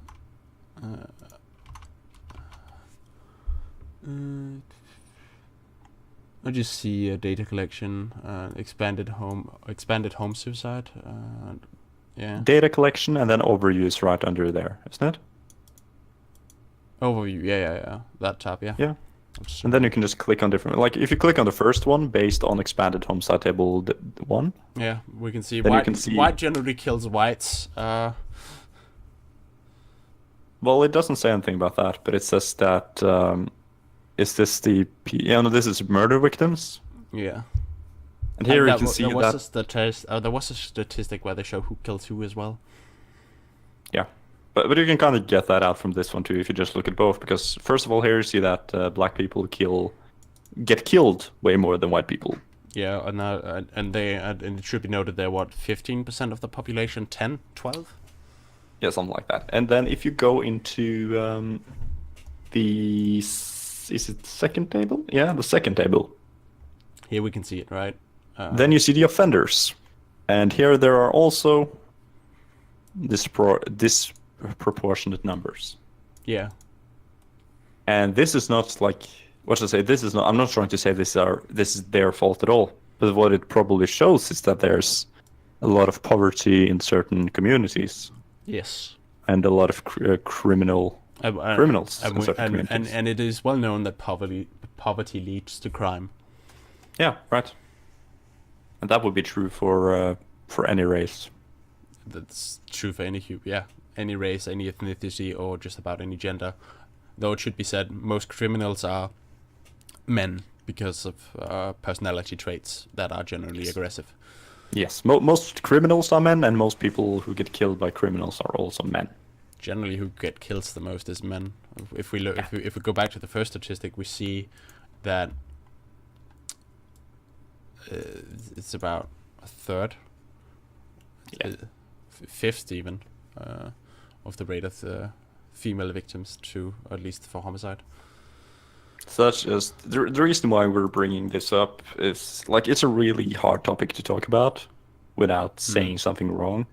I just see data collection, expanded home suicide. Yeah. Data collection and then overview is right under there, isn't it? Overview. Yeah. That tab. Yeah. Yeah. And then you can just click on different. Like if you click on the first one based on expanded homicide table 1. Yeah, we can see then white generally kills whites. Well, it doesn't say anything about that, but it says that is this the this is murder victims. Yeah. And here you can see there was a statistic where they show who kills who as well. Yeah. But you can kind of get that out from this one too if you just look at both, because first of all here you see that black people get killed way more than white people. Yeah, and it should be noted they're 15% of the population, 10, 12? Yeah, something like that. And then if you go into is it the second table? Yeah, the second table. Here we can see it, right? Then you see the offenders, and here there are also disproportionate numbers. Yeah. And this is not like what to say. This is not. I'm not trying to say this is their fault at all. But what it probably shows is that there's a lot of poverty in certain communities. Yes. And a lot of criminals in certain communities. And it is well known that poverty leads to crime. Yeah, right. And that would be true for any race. That's true for any race, any ethnicity, or just about any gender. Though it should be said, most criminals are men because of personality traits that are generally aggressive. Yes, most criminals are men, and most people who get killed by criminals are also men. generally who get kills the most is men. If we look, if we go back to the first statistic, we see that it's about a third, fifth even, of the rate of the female victims to, at least for homicide. Such as the reason why we're bringing this up is like it's a really hard topic to talk about without saying something wrong.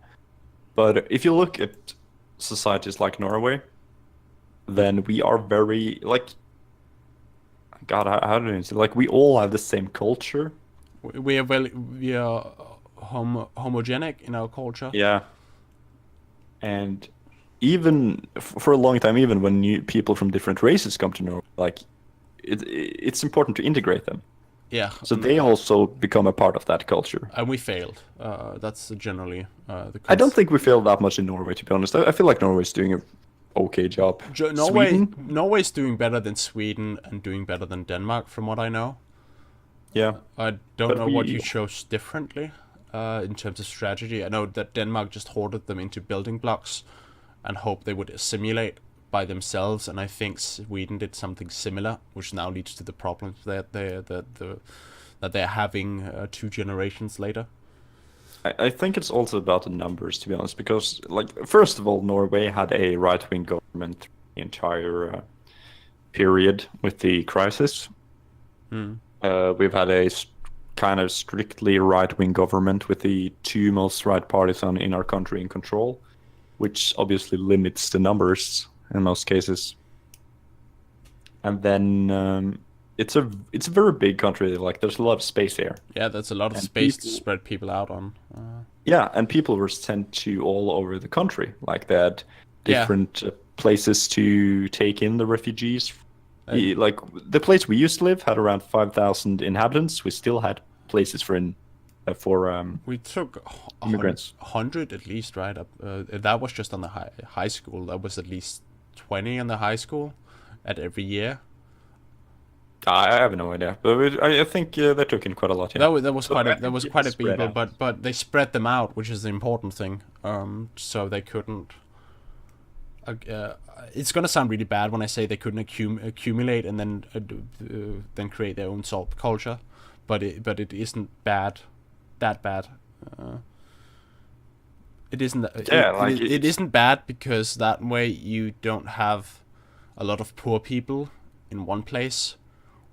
But if you look at societies like Norway, then we are very like, God, how do you say? Like we all have the same culture. We are homogenic in our culture. Yeah. And even for a long time, even when new people from different races come to Norway, like it's important to integrate them. Yeah. So they also become a part of that culture. And we failed. That's generally the case. I don't think we failed that much in Norway, to be honest. I feel like Norway's doing a okay job. Norway's doing better than Sweden and doing better than Denmark, from what I know. Yeah. I don't know what you chose differently in terms of strategy. I know that Denmark just hoarded them into building blocks and hoped they would assimilate by themselves, and I think Sweden did something similar, which now leads to the problems that they're having 2 generations later. I think it's also about the numbers, to be honest, because, like, first of all, Norway had a right-wing government the entire period with the crisis. We've had a kind of strictly right-wing government with the 2 most right parties in our country in control, which obviously limits the numbers in most cases. And then it's a very big country. Like there's a lot of space here. Yeah, there's a lot of space to spread people out on. Yeah, and people were sent to all over the country. Like they had different places to take in the refugees. Like the place we used to live had around 5,000 inhabitants. We still had places for we took immigrants. 100 at least, right? That was just on the high school. That was at least 20 in the high school at every year. I have no idea, but I think they took in quite a lot. Yeah. That was quite a people, but they spread them out, which is the important thing. So they couldn't. It's gonna sound really bad when I say they couldn't accumulate and then create their own subculture, but it isn't bad, that bad. It isn't. It isn't bad because that way you don't have a lot of poor people in one place,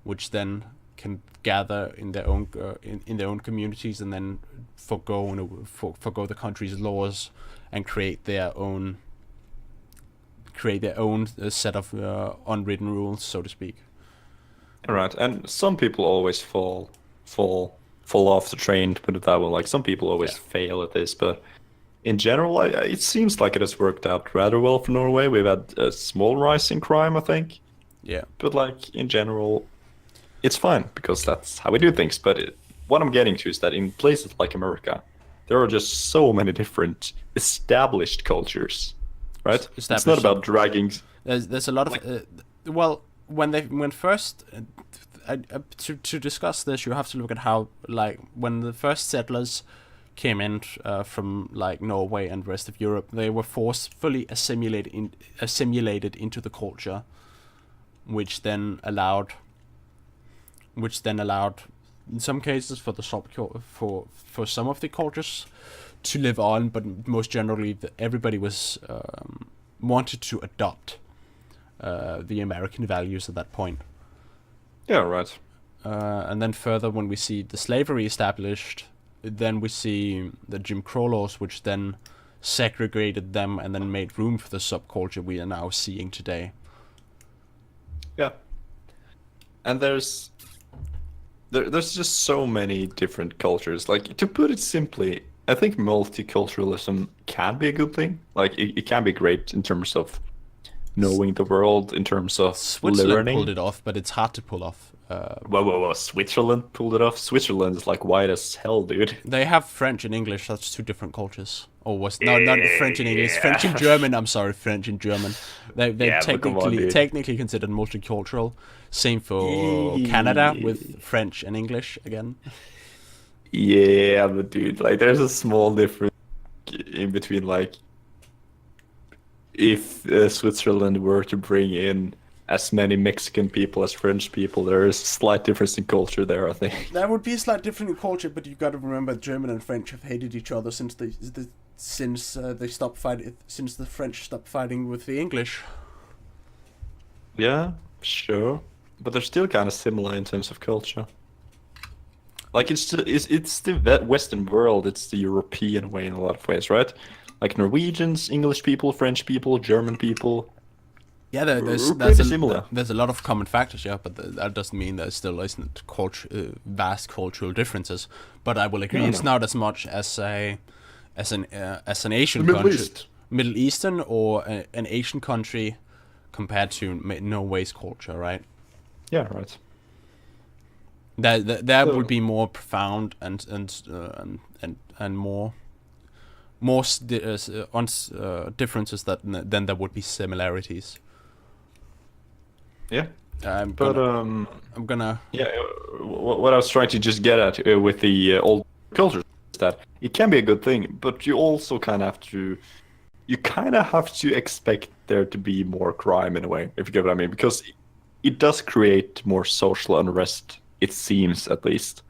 which then can gather in their own in their own communities and then forgo the country's laws and create their own set of unwritten rules, so to speak. Right, and some people always fall off the train, to put it that way. Like some people always fail at this, but in general, it seems like it has worked out rather well for Norway. We've had a small rise in crime, I think. Yeah. But like in general, it's fine because that's how we do things. But what I'm getting to is that in places like America, there are just so many different established cultures, right? It's not about dragging. There's a lot of well, when first to discuss this, you have to look at how, like, when the first settlers came in from like Norway and the rest of Europe, they were forcefully assimilated into the culture, which then allowed in some cases for the for some of the cultures to live on, but most generally everybody was wanted to adopt the American values at that point. Yeah, right. And then further, when we see the slavery established, then we see the Jim Crow laws, which then segregated them and then made room for the subculture we are now seeing today. Yeah. And there's just so many different cultures. Like, to put it simply, I think multiculturalism can be a good thing. Like, it can be great in terms of knowing the world, in terms of Switzerland learning. pulled it off, but it's hard to pull off. Whoa! Switzerland pulled it off. Switzerland is like white as hell, dude. They have French and English. That's 2 different cultures. Or not French and English. French and German. I'm sorry, French and German. They're technically considered multicultural. Same for Canada with French and English again. Yeah, but dude, like, there's a small difference in between, like, if Switzerland were to bring in as many Mexican people as French people, there is a slight difference in culture there, I think. There would be a slight difference in culture, but you got to remember German and French have hated each other since they stopped fighting. Since the French stopped fighting with the English. Yeah, sure, but they're still kind of similar in terms of culture. Like it's the Western world, it's the European way in a lot of ways, right? Like Norwegians, English people, French people, German people. Yeah, We're pretty similar. there's a lot of common factors, yeah, but that doesn't mean there still isn't vast cultural differences. But I will agree, it's not as much as an Asian The Middle country, East. Middle Eastern or an Asian country compared to Norway's culture, right? Yeah, right. That So- would be more profound and more differences than there would be similarities. Yeah, I'm but gonna yeah, what I was trying to just get at with the old culture is that it can be a good thing, but you also kind of have to expect there to be more crime in a way, if you get what I mean, because it does create more social unrest. It seems, at least.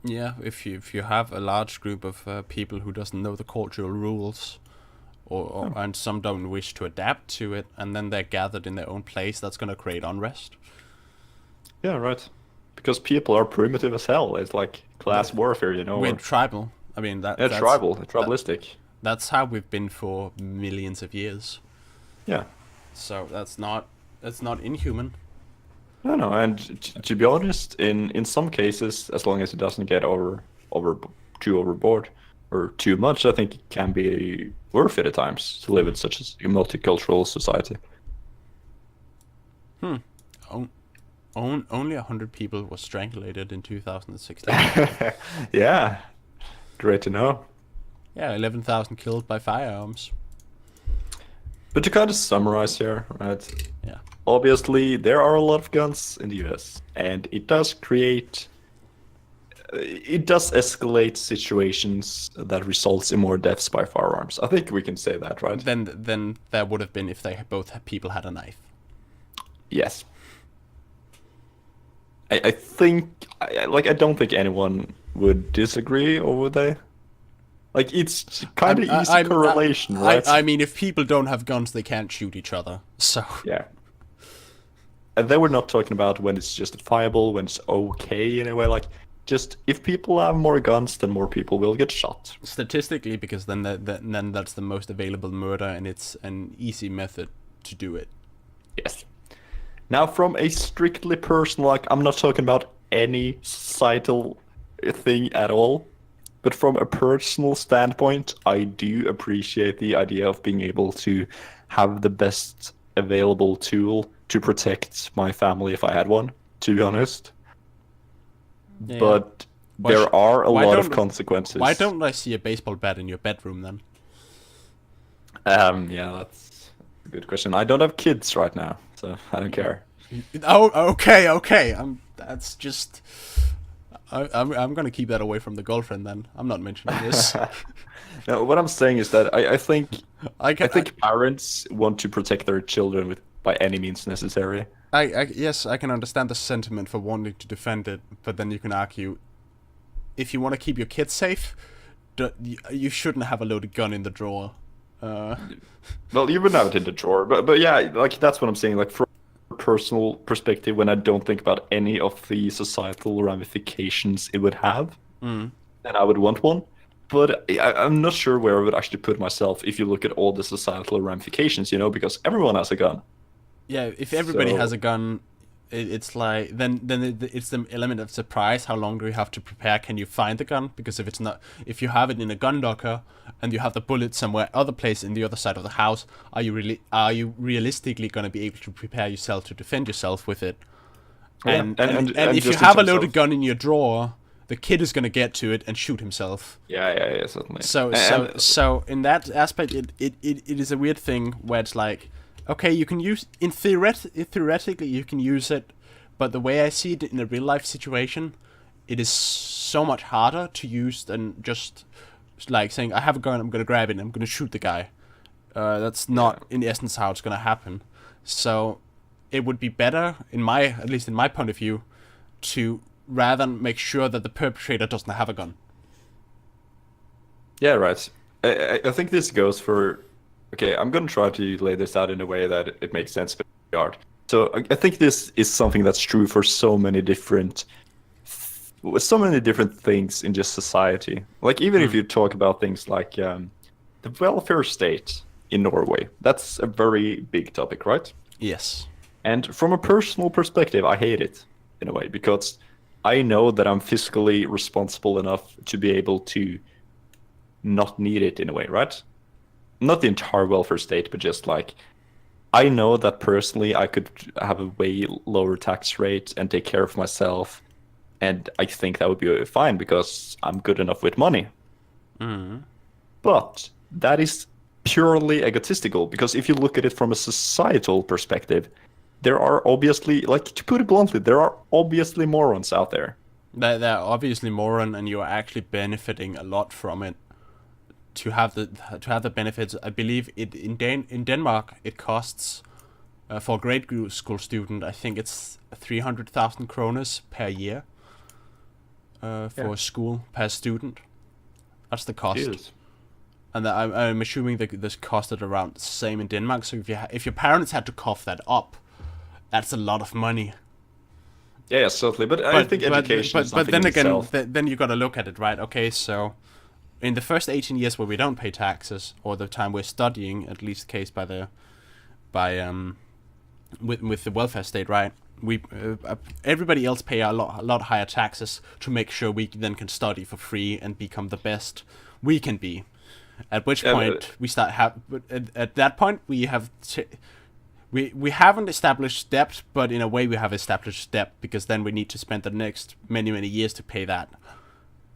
Yeah, if you have a large group of people who doesn't know the cultural rules, and some don't wish to adapt to it, and then they're gathered in their own place, that's gonna create unrest. Yeah, right. Because people are primitive as hell. It's like class warfare, you know. We're tribal. I mean Yeah, that's tribalistic. That's how we've been for millions of years. Yeah. So that's not inhuman. No, and to be honest, in some cases, as long as it doesn't get too overboard or too much, I think it can be worth it at times to live in such a multicultural society. Only 100 people were strangulated in 2016. Yeah, great to know. Yeah, 11,000 killed by firearms. But to kind of summarize here, right? Yeah. Obviously, there are a lot of guns in the US, and it does escalate situations that results in more deaths by firearms. I think we can say that, right? Then there would have been if people had a knife. Yes. I think, I don't think anyone would disagree, or would they? Like, it's kind of easy correlation, right? I mean, if people don't have guns, they can't shoot each other. So Yeah. And then we're not talking about when it's justifiable, when it's okay in a way. Like, just if people have more guns, then more people will get shot. statistically, because then that's the most available murder, and it's an easy method to do it. Yes. Now, from a strictly personal, like, I'm not talking about any societal thing at all, but from a personal standpoint, I do appreciate the idea of being able to have the best available tool to protect my family if I had one, to be honest. Yeah. But there are a lot of consequences. Why don't I see a baseball bat in your bedroom then? Yeah, that's a good question. I don't have kids right now, so I don't care. Oh, okay. That's just. I'm gonna keep that away from the girlfriend then. I'm not mentioning this. No, what I'm saying is that I think I think parents want to protect their children by any means necessary. Yes, I can understand the sentiment for wanting to defend it, but then you can argue, if you want to keep your kids safe, you shouldn't have a loaded gun in the drawer. Well, you wouldn't have it in the drawer, but yeah, like that's what I'm saying. Like from a personal perspective, when I don't think about any of the societal ramifications it would have, then I would want one. But I'm not sure where I would actually put myself if you look at all the societal ramifications, because everyone has a gun. Yeah, if everybody has a gun, it's like then it's the element of surprise. How long do you have to prepare? Can you find the gun? Because if you have it in a gun locker and you have the bullet somewhere other place in the other side of the house, are you realistically going to be able to prepare yourself to defend yourself with it? And if you have a loaded gun in your drawer, the kid is going to get to it and shoot himself. Yeah, certainly. So in that aspect, it is a weird thing where it's like, okay, you can use theoretically you can use it, but the way I see it in a real life situation, it is so much harder to use than just like saying I have a gun, I'm gonna grab it, and I'm gonna shoot the guy. That's not in essence how it's going to happen. So it would be better, at least in my point of view, to rather make sure that the perpetrator doesn't have a gun. Yeah, right. I think this goes for. Okay, I'm gonna try to lay this out in a way that it makes sense for the art. So I think this is something that's true for so many different things in just society. Like even if you talk about things like the welfare state in Norway, that's a very big topic, right? Yes. And from a personal perspective, I hate it in a way because I know that I'm fiscally responsible enough to be able to not need it in a way, right? Not the entire welfare state, but just like I know that personally I could have a way lower tax rate and take care of myself, and I think that would be fine because I'm good enough with money. But that is purely egotistical because if you look at it from a societal perspective, there are obviously, like to put it bluntly, there are obviously morons out there. They're obviously moron, and you are actually benefiting a lot from it. To have the benefits, I believe in Denmark it costs for a grade school student, I think it's 300,000 kroners per year for a school per student. That's the cost. Jesus. And I'm assuming that this costed around the same in Denmark. So if your parents had to cough that up, that's a lot of money. Yeah, certainly. But I think education is something then in again, itself. then you got to look at it, right? Okay, so in the first 18 years where we don't pay taxes, or the time we're studying, at least case with the welfare state, right? We everybody else pay a lot higher taxes to make sure we then can study for free and become the best we can be. At which point we start at that point we have we haven't established debt, but in a way we have established debt because then we need to spend the next many years to pay that.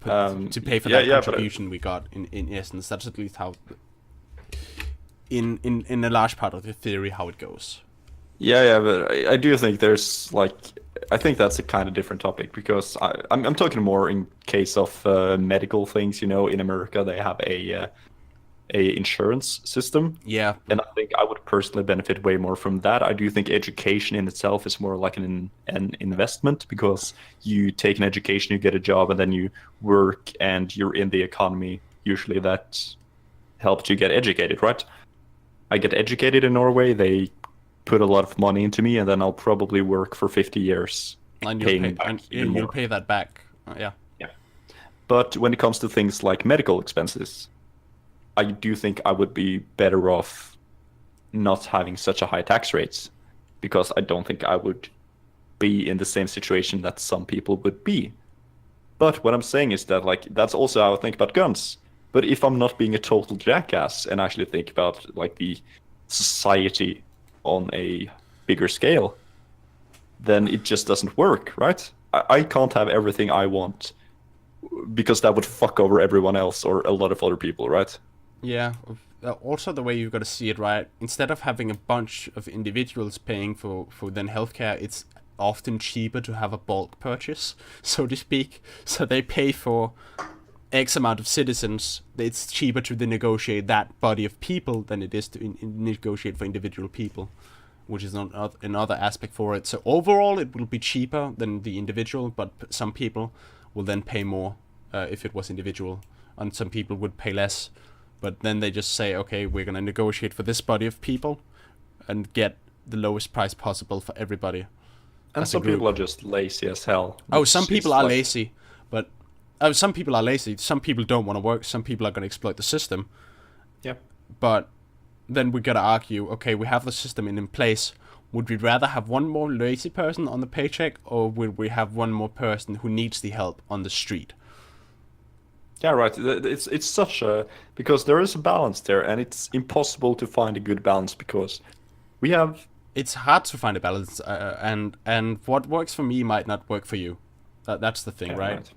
To pay for that contribution we got in essence. That's at least how in a large part of the theory how it goes. Yeah, but I do think there's like I think that's a kind of different topic because I'm talking more in case of medical things. You know, in America they have a insurance system. Yeah, and I think I would personally benefit way more from that. I do think education in itself is more like an investment because you take an education, you get a job, and then you work and you're in the economy. Usually that helps you get educated, right? I get educated in Norway. They put a lot of money into me, and then I'll probably work for 50 years. And you'll pay that back. Yeah. But when it comes to things like medical expenses, I do think I would be better off not having such a high tax rates because I don't think I would be in the same situation that some people would be. But what I'm saying is that like that's also how I think about guns. But if I'm not being a total jackass and actually think about like the society on a bigger scale, then it just doesn't work, right? I can't have everything I want because that would fuck over everyone else or a lot of other people, right? Yeah. Also, the way you've got to see it, right? Instead of having a bunch of individuals paying for then healthcare, it's often cheaper to have a bulk purchase, so to speak. So they pay for X amount of citizens. It's cheaper to then negotiate that body of people than it is to negotiate for individual people, which is another aspect for it. So overall, it will be cheaper than the individual, but some people will then pay more if it was individual, and some people would pay less. But then they just say, okay, we're going to negotiate for this body of people and get the lowest price possible for everybody. And some people are just lazy as hell. Oh, some people are lazy, but some people are lazy. Some people don't want to work. Some people are going to exploit the system. Yeah. But then we got to argue, okay, we have the system in place. Would we rather have one more lazy person on the paycheck, or would we have one more person who needs the help on the street? Yeah, right. It's such a because there is a balance there, and it's impossible to find a good balance because we have. It's hard to find a balance, and what works for me might not work for you. That's the thing, right?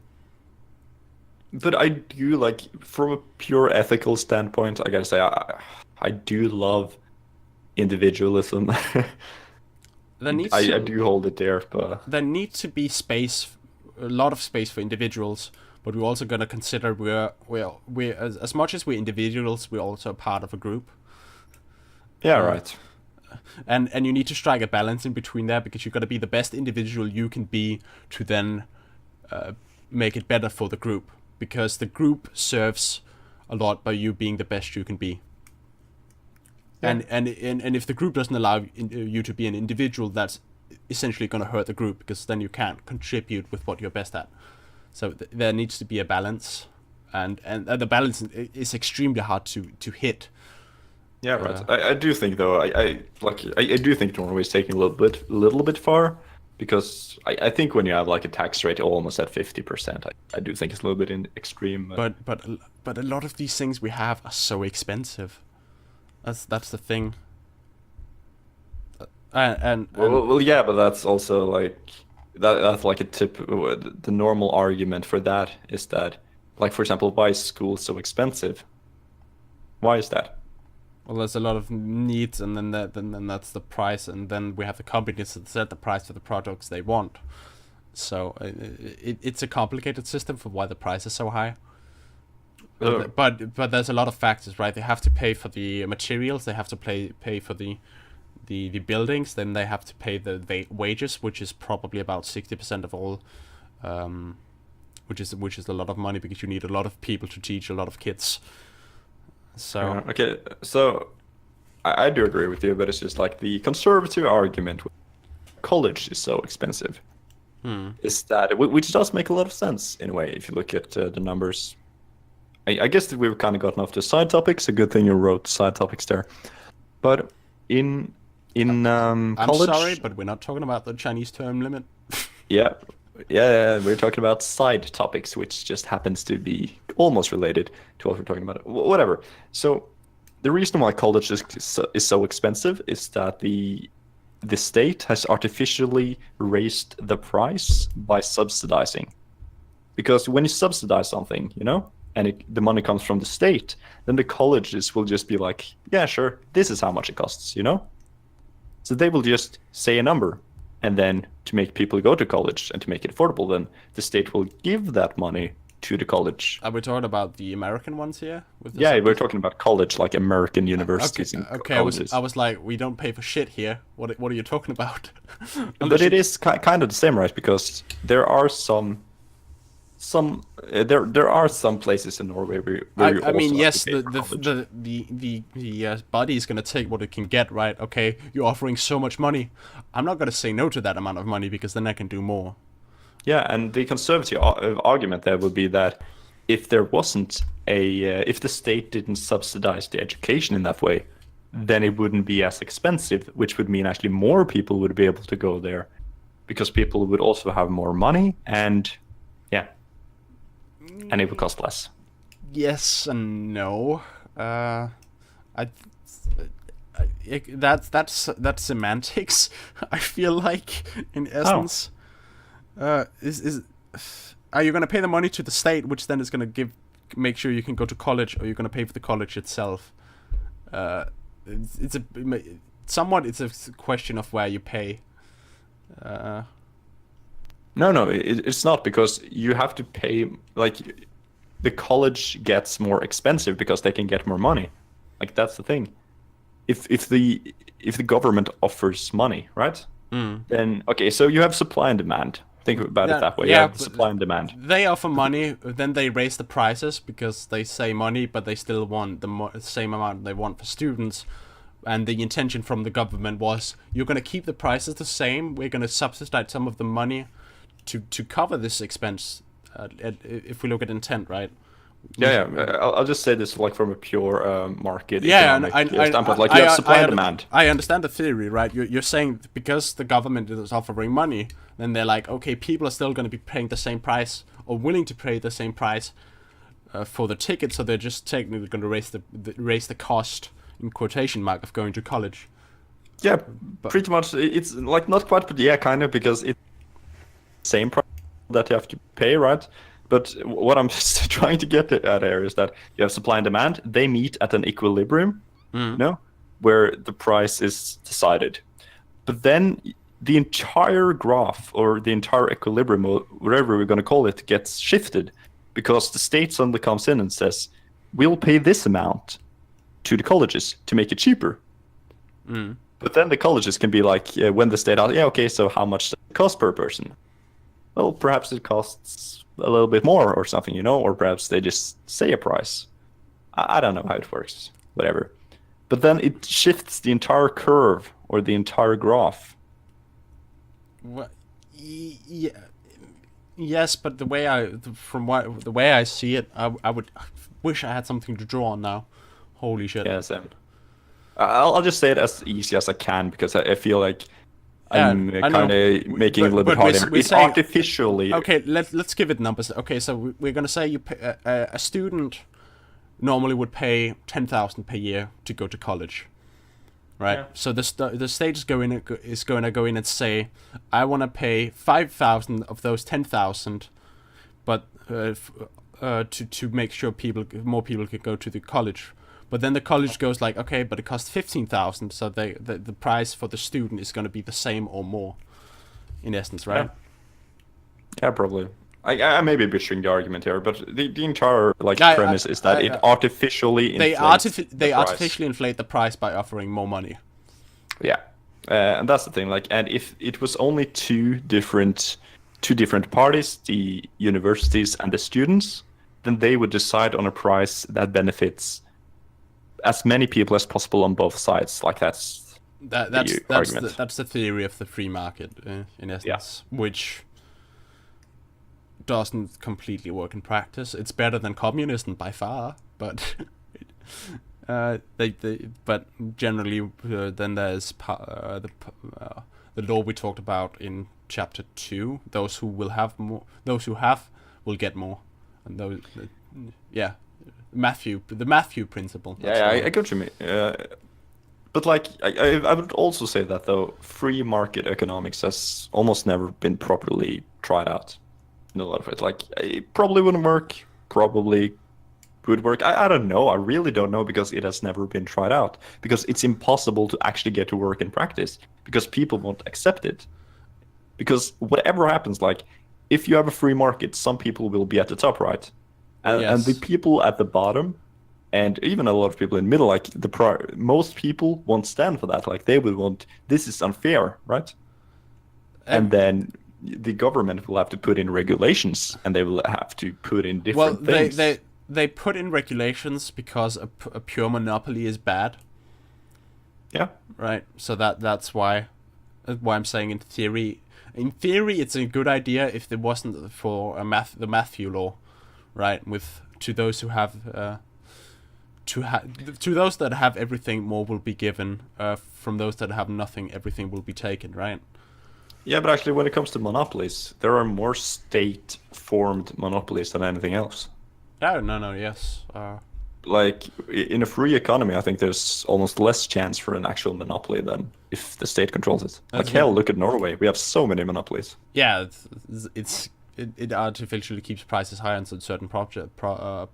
But I do like, from a pure ethical standpoint, I gotta say, I do love individualism. I do hold it there, but there needs to be space, a lot of space for individuals. But we're also gonna consider we're as much as we're individuals, we're also a part of a group. Yeah, right. And you need to strike a balance in between there, because you've got to be the best individual you can be to then make it better for the group, because the group serves a lot by you being the best you can be. Yeah. And if the group doesn't allow you to be an individual, that's essentially going to hurt the group, because then you can't contribute with what you're best at. So there needs to be a balance, and the balance is extremely hard to hit. Yeah, right. I do think though I do think Norway is taking a little bit far, because I think when you have like a tax rate almost at 50%, I do think it's a little bit in extreme. But a lot of these things we have are so expensive. That's the thing. And well, yeah, but that's also like that's like a tip. The normal argument for that is that, like, for example, why is school so expensive? Why is that? well, there's a lot of needs, and then that's the price, and then we have the companies that set the price for the products they want. So it's a complicated system for why the price is so high. But there's a lot of factors, right? They have to pay for the materials, they have to pay for the buildings, then they have to pay the wages, which is probably about 60% of all, which is a lot of money, because you need a lot of people to teach a lot of kids. So Okay, so I do agree with you, but it's just like the conservative argument with college is so expensive is that, which does make a lot of sense in a way if you look at the numbers. I guess that we've kind of gotten off the side topics. A good thing you wrote side topics there. But in I'm college, sorry, but we're not talking about the Chinese term limit. yeah, we're talking about side topics, which just happens to be almost related to what we're talking about. Whatever. So the reason why college is so expensive is that the state has artificially raised the price by subsidizing. Because when you subsidize something, and the money comes from the state, then the colleges will just be like, yeah, sure, this is how much it costs, So they will just say a number, and then to make people go to college and to make it affordable, then the state will give that money to the college. Are we talking about the American ones here? Yeah, we're talking about college, like American universities and colleges. I was like, we don't pay for shit here. What are you talking about? But it is kind of the same, right? Because there are there are some places in Norway where you I mean, also yes, have to pay for college. the body is gonna take what it can get, right? Okay, you're offering so much money. I'm not gonna say no to that amount of money, because then I can do more. Yeah, and the conservative argument there would be that if there wasn't if the state didn't subsidize the education in that way, then it wouldn't be as expensive, which would mean actually more people would be able to go there, because people would also have more money, and and it would cost less. Yes and no. That's semantics. I feel like, in essence, are you gonna pay the money to the state, which then is gonna make sure you can go to college, or you're gonna pay for the college itself? It's a question of where you pay. No, it's not, because you have to pay, like, the college gets more expensive because they can get more money. Like, that's the thing. If the government offers money, right? Then okay, so you have supply and demand. Think about it that way. Yeah, You have supply and demand. They offer money, then they raise the prices because they say money, but they still want the same amount they want for students. And the intention from the government was, you're going to keep the prices the same. We're going to subsidize some of the money to cover this expense. If we look at intent, right? Yeah. I'll just say this, like, from a pure market. Yeah, economic standpoint. Like, you have supply and demand. I understand the theory, right? You're saying because the government is offering money, then they're like, okay, people are still going to be paying the same price, or willing to pay the same price for the ticket, so they're just technically going to raise the cost, in quotation mark, of going to college. Yeah, pretty much. It's like not quite, but yeah, kind of, because it's the same price that you have to pay, right? But what I'm trying to get at here is that you have supply and demand. They meet at an equilibrium, where the price is decided. But then the entire graph, or the entire equilibrium, or whatever we're going to call it, gets shifted, because the state suddenly comes in and says, we'll pay this amount to the colleges to make it cheaper. But then the colleges can be like, when the state asks, yeah, okay, so how much does it cost per person? Well, perhaps it costs a little bit more or something, or perhaps they just say a price. I don't know how it works, whatever. But then it shifts the entire curve or the entire graph. What? Yeah. Yes, but the way I see it, I would wish I had something to draw on now. Holy shit. Yeah, Sam. I'll just say it as easy as I can because I feel like Yeah, I'm I know. kind of making it a little bit But we're harder. It's saying- artificially. Okay, let's give it numbers. Okay, so we're gonna say you pay, a student normally would pay 10,000 per year to go to college, right? Yeah. So the state is going to go in and say, I want to pay 5,000 of those 10,000, but to make sure more people can go to the college. But then the college goes like, okay, but it costs 15,000, so the price for the student is going to be the same or more, in essence, right? Yeah, probably. I may be butchering the argument here, but the entire premise is that it artificially inflates they artificially inflate the price by offering more money. Yeah, and that's the thing. And if it was only two different parties, the universities and the students, then they would decide on a price that benefits as many people as possible on both sides. That's the theory of the free market, in essence, which doesn't completely work in practice. It's better than communism by far, but but generally then there's the law we talked about in chapter 2. Those who have will get more, and those the Matthew principle. Yeah, I get what you mean. But I would also say that though free market economics has almost never been properly tried out in a lot of it. It probably wouldn't work, probably would work. I don't know. I really don't know because it has never been tried out. Because it's impossible to actually get to work in practice because people won't accept it. Because whatever happens, if you have a free market, some people will be at the top, right? And the people at the bottom, and even a lot of people in the middle, most people won't stand for that. They would want, this is unfair, right? And then the government will have to put in regulations, and they will have to put in different things. They put in regulations because a pure monopoly is bad. Yeah. Right. So that's why I'm saying in theory it's a good idea if it wasn't for the Matthew law, right? To those who have to those that have everything, more will be given. From those that have nothing, everything will be taken, right? Yeah, but actually, when it comes to monopolies, there are more state-formed monopolies than anything else. Oh, no, yes. In a free economy, I think there's almost less chance for an actual monopoly than if the state controls it. Hell, look at Norway. We have so many monopolies. Yeah, it artificially keeps prices high on certain products.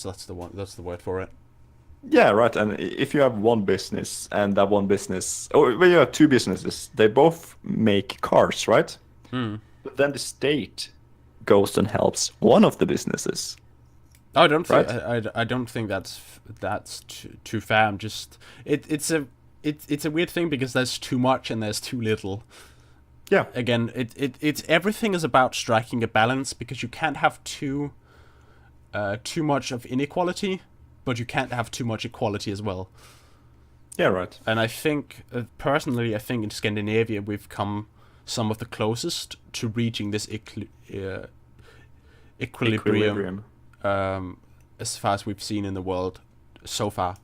That's the word for it. Yeah, right. And if you have one business and that one business, or well, you have two businesses, they both make cars, right? But then the state goes and helps one of the businesses. I don't think I don't think that's too fair. I'm just it's a weird thing because there's too much and there's too little. Yeah. Again, it's everything is about striking a balance because you can't have too much of inequality, but you can't have too much equality as well. Yeah, right. And I think personally, I think in Scandinavia we've come some of the closest to reaching this equilibrium. As far as we've seen in the world so far.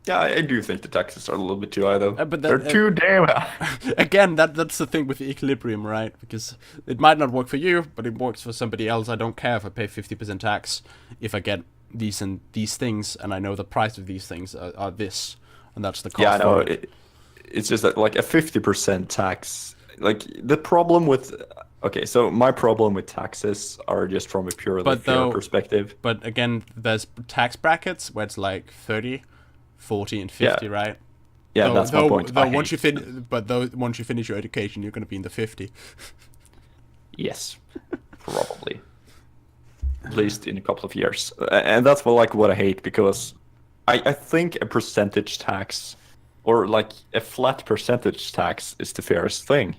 Yeah, I do think the taxes are a little bit too high, though. But they're too damn high. Again, that's the thing with the equilibrium, right? Because it might not work for you, but it works for somebody else. I don't care if I pay 50% tax if I get these and these things, and I know the price of these things are this, and that's the cost. Yeah, I know. It's just that a 50% tax. The problem with. Okay, so my problem with taxes are just from a purely fair perspective. But again, there's tax brackets where it's 30, 40, and 50, right? Yeah, that's my point. Once you finish your education, you're going to be in the 50. Yes, probably. At least in a couple of years, and that's what I hate because I think a percentage tax, or like a flat percentage tax, is the fairest thing,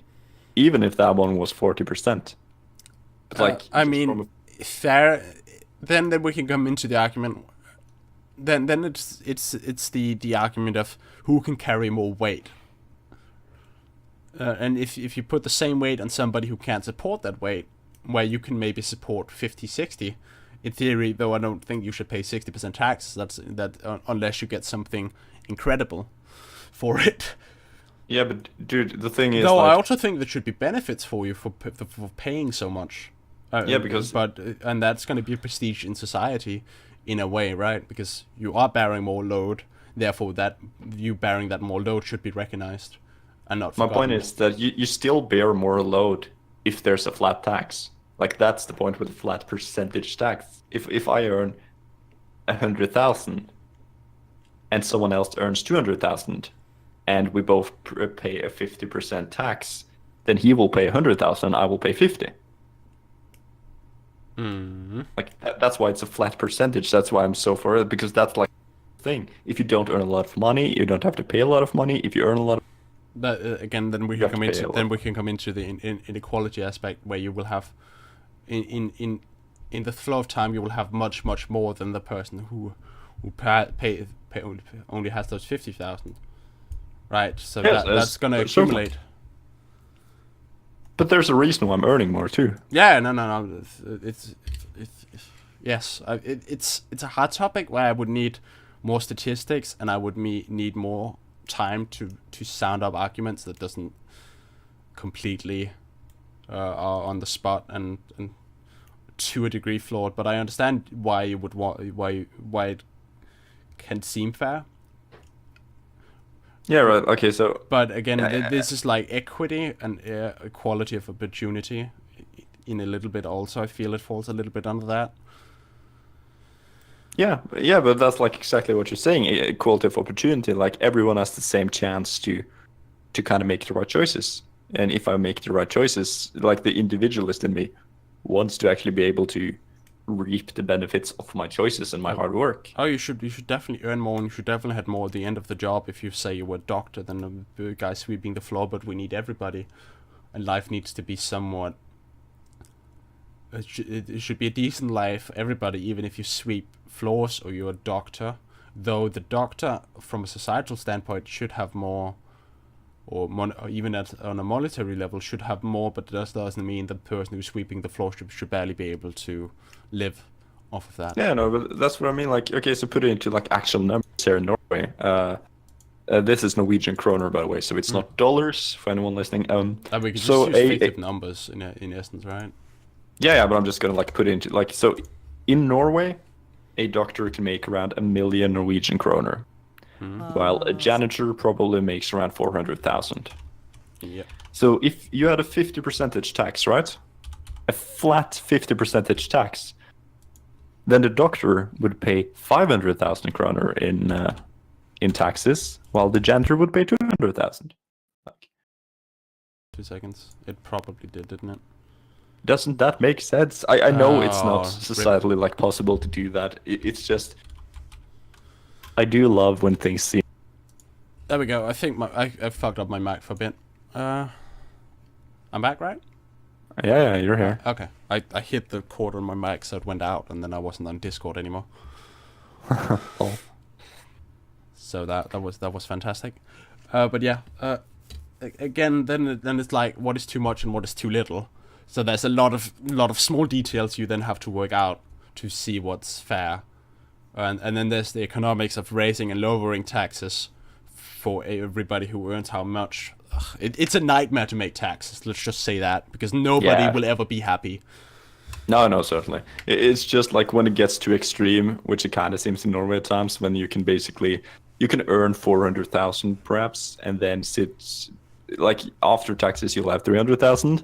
even if that one was 40%. But like, I just mean, fair. Then we can come into the argument. Then it's the argument of who can carry more weight. And if you put the same weight on somebody who can't support that weight, where you can maybe support 50-60, in theory, though I don't think you should pay 60% tax. Unless you get something incredible for it. Yeah, but dude, the thing is, though like, I also think there should be benefits for you for paying so much. Yeah, because and that's going to be prestige in society, in a way, right? Because you are bearing more load, therefore that you bearing that more load should be recognized, and not forgotten. my point is that you still bear more load if there's a flat tax. Like, that's the point with a flat percentage tax. If I earn 100,000 and someone else earns 200,000, and we both pay a 50% tax, then he will pay 100,000, I will pay 50. Mm-hmm. Like, that's why it's a flat percentage. That's why I'm so for it, because that's like the thing. If you don't earn a lot of money, you don't have to pay a lot of money. If you earn a lot of But again, then we can come into the inequality aspect, where you will have in the flow of time you will have much more than the person who pay only has those 50,000, right? So Yes, that's going to accumulate. But there's a reason why I'm earning more too. Yeah, no. It's yes. It's a hard topic where I would need more statistics, and I would need more time to sound up arguments that doesn't completely are on the spot and to a degree flawed. But I understand why you would want why it can seem fair. Yeah, right. Okay, so But again, this is like equity and equality of opportunity in a little bit. Also, I feel it falls a little bit under that. yeah, but that's like exactly what you're saying. Equality of opportunity. Like, everyone has the same chance to kind of make the right choices. And if I make the right choices, like, the individualist in me wants to actually be able to reap the benefits of my choices and my hard work. Oh, you should definitely earn more, and you should definitely have more at the end of the job. If you say you were a doctor, then the guy sweeping the floor, but we need everybody, and life needs to be somewhat. It should be a decent life for everybody, even if you sweep floors or you're a doctor. Though the doctor, from a societal standpoint, should have more, or even on a monetary level, should have more. But that doesn't mean the person who's sweeping the floor should barely be able to live off of that. Yeah, no, but that's what I mean. Like, okay, so put it into like actual numbers here in Norway. This is Norwegian kroner, by the way, so it's not dollars for anyone listening. We can so just use fictive numbers in essence, right? Yeah, but I'm just gonna like put it into like, so in Norway, a doctor can make around 1 million Norwegian kroner, while a janitor probably makes around 400,000. Yeah. So if you had a 50% tax, right? A flat 50% tax, then the doctor would pay 500,000 kroner in taxes, while the janitor would pay 200,000. 2 seconds. It probably did, didn't it? Doesn't that make sense? I know it's not societally like possible to do that. It's just, I do love when things seem. There we go. I think I fucked up my mic for a bit. I'm back, right? Yeah, you're here. Okay. I hit the cord on my mic, so it went out, and then I wasn't on Discord anymore. Oh. So that was fantastic. But yeah. Again, then it's like, what is too much and what is too little. So there's a lot of small details you then have to work out to see what's fair, and then there's the economics of raising and lowering taxes for everybody who earns how much. It's a nightmare to make taxes. Let's just say that, because nobody will ever be happy. No, certainly. It's just like when it gets too extreme, which it kind of seems in Norway at times, when you can earn 400,000 perhaps, and then like after taxes you'll have 300,000.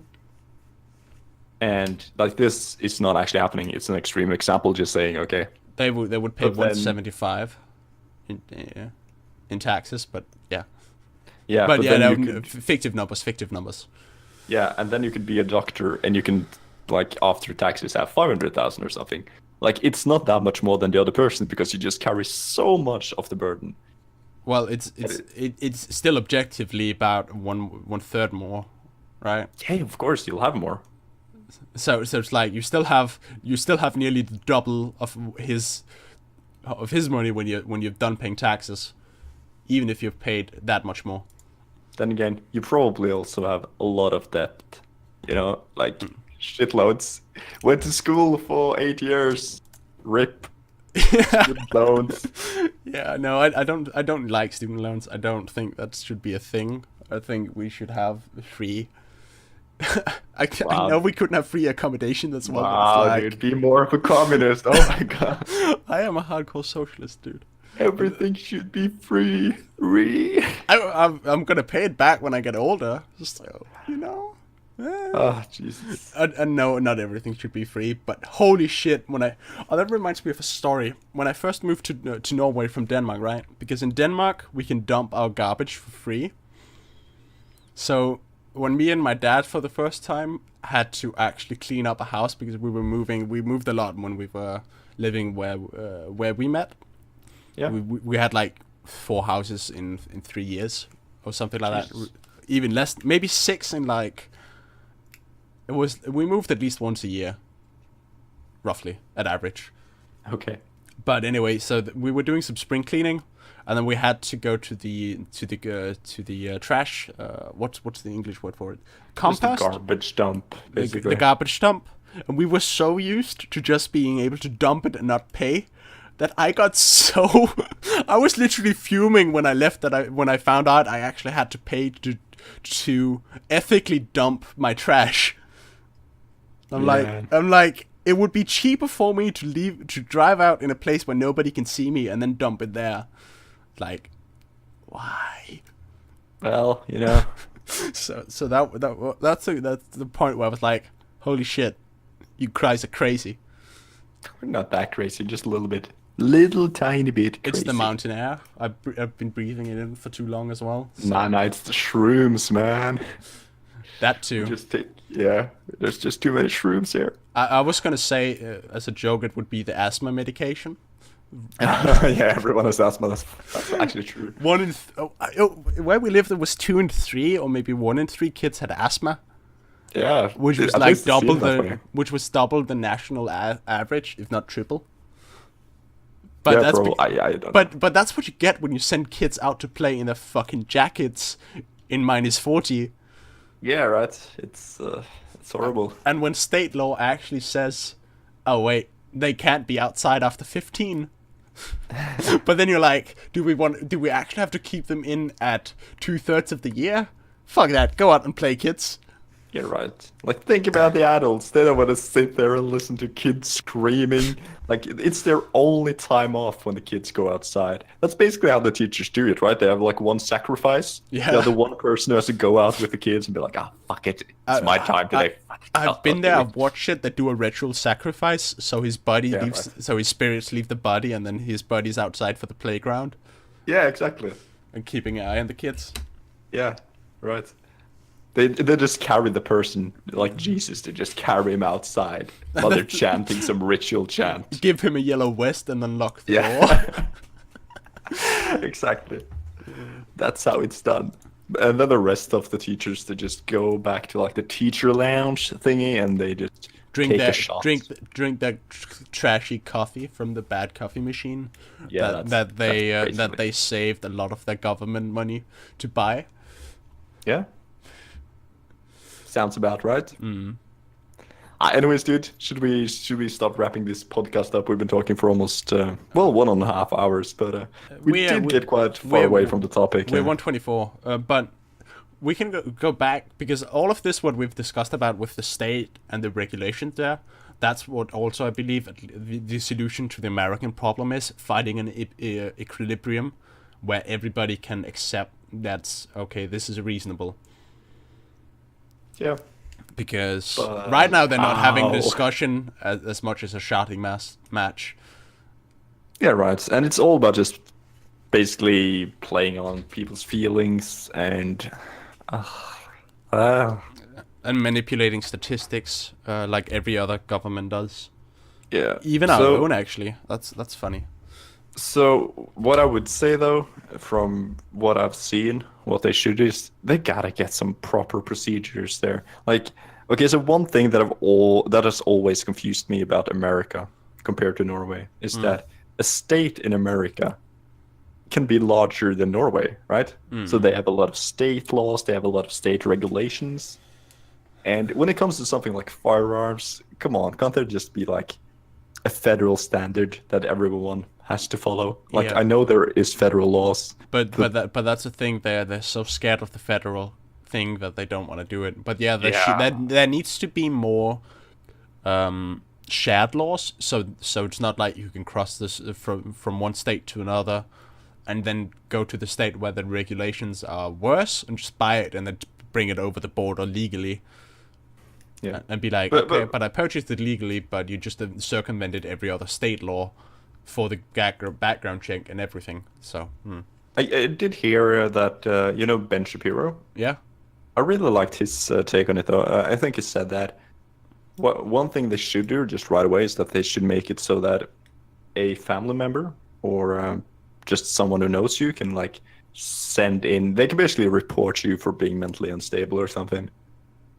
And like, this is not actually happening. It's an extreme example, just saying, okay. They would pay 175 in taxes, but yeah. Yeah, but yeah, fictive numbers. Yeah, and then you could be a doctor, and you can, like, after taxes have 500,000 or something. Like, it's not that much more than the other person because you just carry so much of the burden. Well, it's still objectively about one third more, right? Yeah, of course you'll have more. So it's like you still have nearly the double of his money when you've done paying taxes, even if you've paid that much more. Then again, you probably also have a lot of debt. You know, like shitloads. Went to school for 8 years. RIP. Student loans. Yeah, no, I don't like student loans. I don't think that should be a thing. I think we should have free. I know we couldn't have free accommodation as well. Wow, But dude, be more of a communist. Oh my god. I am a hardcore socialist, dude. Everything should be free. Free. I'm gonna pay it back when I get older. So, you know. Oh, Jesus. And no, not everything should be free, but holy shit, that reminds me of a story. When I first moved to Norway from Denmark, right? Because in Denmark, we can dump our garbage for free. So, when me and my dad for the first time had to actually clean up a house because we moved a lot when we were living where we met. Yeah. We had like 4 houses in 3 years or something like that. Even less, maybe 6 in like... We moved at least once a year, roughly, at average. Okay. But anyway, so we were doing some spring cleaning, and then we had to go to the trash. What's the English word for it? Compost. Just a garbage dump, basically. The garbage dump, and we were so used to just being able to dump it and not pay, that I got so I was literally fuming when I left. When I found out I actually had to pay to ethically dump my trash. I'm like, it would be cheaper for me to drive out in a place where nobody can see me and then dump it there. Like, why? Well, you know. So that's the point where I was like, holy shit, you guys are crazy. We're not that crazy, just a little bit. Little tiny bit crazy. It's the mountain air. I've been breathing it in for too long as well. So. Nah, it's the shrooms, man. That too. There's just too many shrooms here. I was gonna say, as a joke, it would be the asthma medication. Yeah, everyone has asthma. That's actually true. Where we lived, there was 2 in 3, or maybe 1 in 3 kids had asthma. Yeah, which was like which was double the national average, if not triple. But yeah, that's I don't know. But that's what you get when you send kids out to play in their fucking jackets in -40. Yeah, right. It's horrible. And when state law actually says, "Oh wait, they can't be outside after 15," but then you're like, "Do we actually have to keep them in at 2/3 of the year? Fuck that! Go out and play, kids." Yeah, right. Like, think about the adults. They don't want to sit there and listen to kids screaming. Like, it's their only time off when the kids go outside. That's basically how the teachers do it, right? They have, like, one sacrifice. Yeah. They're the one person who has to go out with the kids and be like, fuck it. It's my time today. I've been there. I've watched it. They do a ritual sacrifice, so his body leaves, right. So his spirits leave the body, and then his body's outside for the playground. Yeah, exactly. And keeping an eye on the kids. Yeah, right. They just carry the person, like Jesus, they just carry him outside while they're chanting some ritual chant. Give him a yellow vest and unlock the door. Exactly. That's how it's done. And then the rest of the teachers, they just go back to like the teacher lounge thingy and they just drink that trashy coffee from the bad coffee machine. Yeah, that they saved a lot of their government money to buy. Yeah. Sounds about right. Mm. Anyways, dude, should we stop wrapping this podcast up? We've been talking for almost 1.5 hours, but we did get quite far away from the topic. We're 124, but we can go back because all of this, what we've discussed about with the state and the regulations there, that's what also I believe the solution to the American problem is finding an equilibrium where everybody can accept that's okay. This is reasonable. Yeah. Because right now they're not having the discussion as much as a shouting match. Yeah, right. And it's all about just basically playing on people's feelings and manipulating statistics like every other government does. Yeah. Even our own, actually. That's funny. So what I would say though, from what I've seen, what they should do is they gotta get some proper procedures there. Like, okay, so one thing that has always confused me about America compared to Norway is that a state in America can be larger than Norway, right? So they have a lot of state laws, they have a lot of state regulations. And when it comes to something like firearms, come on, can't there just be like a federal standard that everyone has to follow? Like, Yeah. I know there is federal laws. But that's the thing. They're so scared of the federal thing that they don't want to do it. But yeah, there needs to be more shared laws. So it's not like you can cross this from one state to another, and then go to the state where the regulations are worse and just buy it and then bring it over the border legally. Yeah. And be like, but I purchased it legally, but you just circumvented every other state law for the background check and everything. So, I did hear that, you know, Ben Shapiro? yeah. I really liked his take on it, though. I think he said that one thing they should do just right away is that they should make it so that a family member or just someone who knows you can, like, send in... They can basically report you for being mentally unstable or something.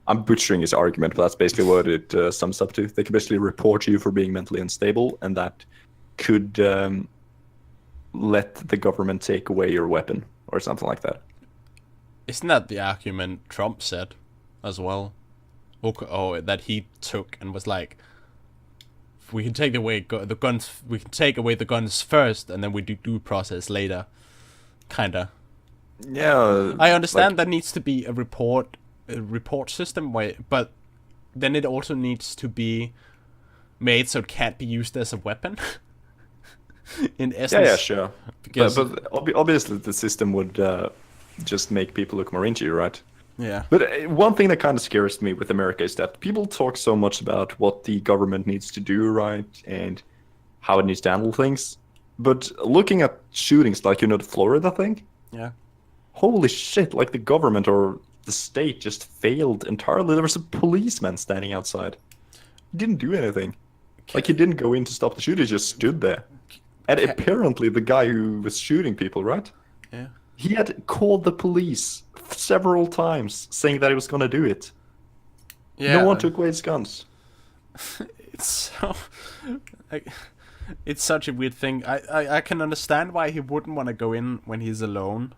I'm butchering his argument, but that's basically what it sums up to. They can basically report you for being mentally unstable, and that could let the government take away your weapon or something like that. Isn't that the argument Trump said as well? Or that he took and was like, we can take away the guns. We can take away the guns first, and then we do due process later. Kinda. Yeah. I understand there needs to be a report system, but then it also needs to be made so it can't be used as a weapon. In essence. Yeah, sure. But obviously the system would just make people look more into you, right? Yeah. But one thing that kind of scares me with America is that people talk so much about what the government needs to do, right, and how it needs to handle things. But looking at shootings like, you know, the Florida thing, Yeah. holy shit, like the government or the state just failed entirely. There was a policeman standing outside. He didn't do anything. Like, he didn't go in to stop the shooter, he just stood there. And apparently the guy who was shooting people, right? Yeah. He had called the police several times saying that he was going to do it. Yeah. No one took away his guns. It's so... it's such a weird thing. I can understand why he wouldn't want to go in when he's alone.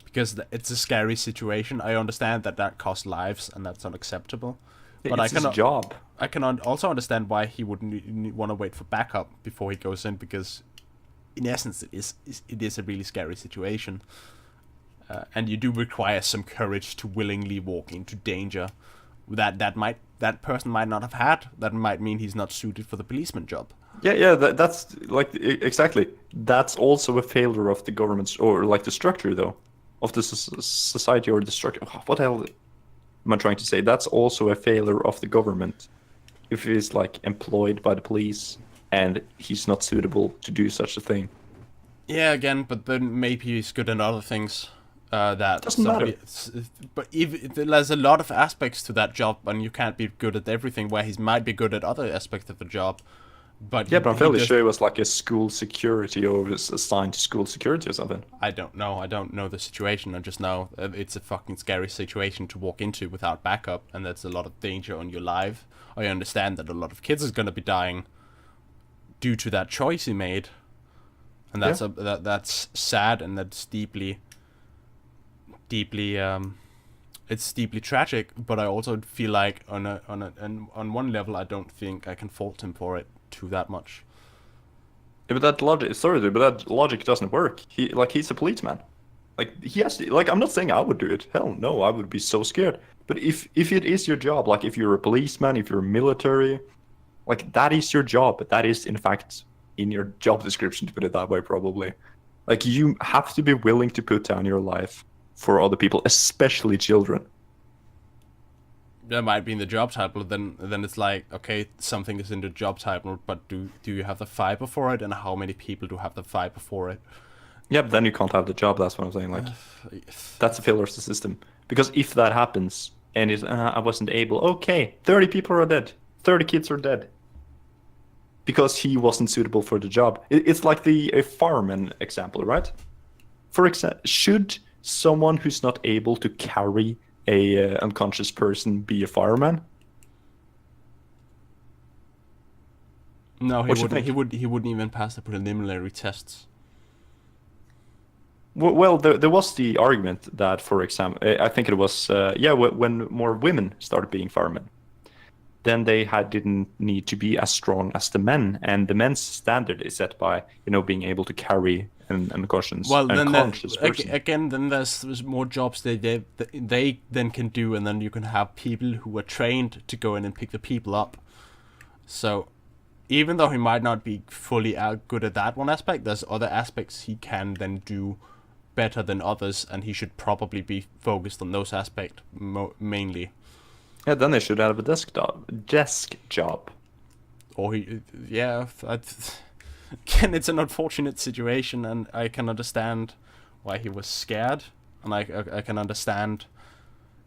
Because it's a scary situation. I understand that costs lives and that's unacceptable. But It's his job. I can also understand why he wouldn't want to wait for backup before he goes in, because in essence it is a really scary situation. And you do require some courage to willingly walk into danger that person might not have had. That might mean he's not suited for the policeman job. Yeah, that's like exactly. That's also a failure of the government's, or like the structure though, of the society or the structure. What the hell am I trying to say? That's also a failure of the government. If he's like employed by the police and he's not suitable to do such a thing. Yeah, again, but then maybe he's good at other things. That doesn't matter. But there's a lot of aspects to that job, and you can't be good at everything. Where he might be good at other aspects of the job, but yeah, but I'm fairly sure it was like a school security, or was assigned to school security or something. I don't know. I don't know the situation. I just know it's a fucking scary situation to walk into without backup, and that's a lot of danger on your life. I understand that a lot of kids is gonna be dying due to that choice he made, and that's that's sad, and that's deeply it's deeply tragic. But I also feel like on one level, I don't think I can fault him for it too that much. Yeah, but that logic, sorry, dude, but that logic doesn't work. He's a policeman. Like, he has to, like, I'm not saying I would do it. Hell no, I would be so scared. But if it is your job, like if you're a policeman, if you're military, like that is your job. That is, in fact, in your job description, to put it that way, probably. Like, you have to be willing to put down your life for other people, especially children. That might be in the job title. Then it's like, okay, something is in the job title, but do you have the fiber for it, and how many people do have the fiber for it? Yeah, but then you can't have the job. That's what I'm saying. Like, that's a failure of the system. Because if that happens and I wasn't able, okay, 30 people are dead, 30 kids are dead. because he wasn't suitable for the job. It's like a fireman example, right? For example, should someone who's not able to carry a unconscious person be a fireman? No, he What you wouldn't. think? He wouldn't even pass the preliminary tests. Well, there was the argument that, for example, I think it was when more women started being firemen, then they didn't need to be as strong as the men, and the men's standard is set by being able to carry an Well, then unconscious person. again, then there's more jobs they then can do, and then you can have people who are trained to go in and pick the people up. So, even though he might not be fully good at that one aspect, there's other aspects he can then do better than others, and he should probably be focused on those aspects mainly. Yeah, then they should have a desk job. Or again, it's an unfortunate situation, and I can understand why he was scared, and I can understand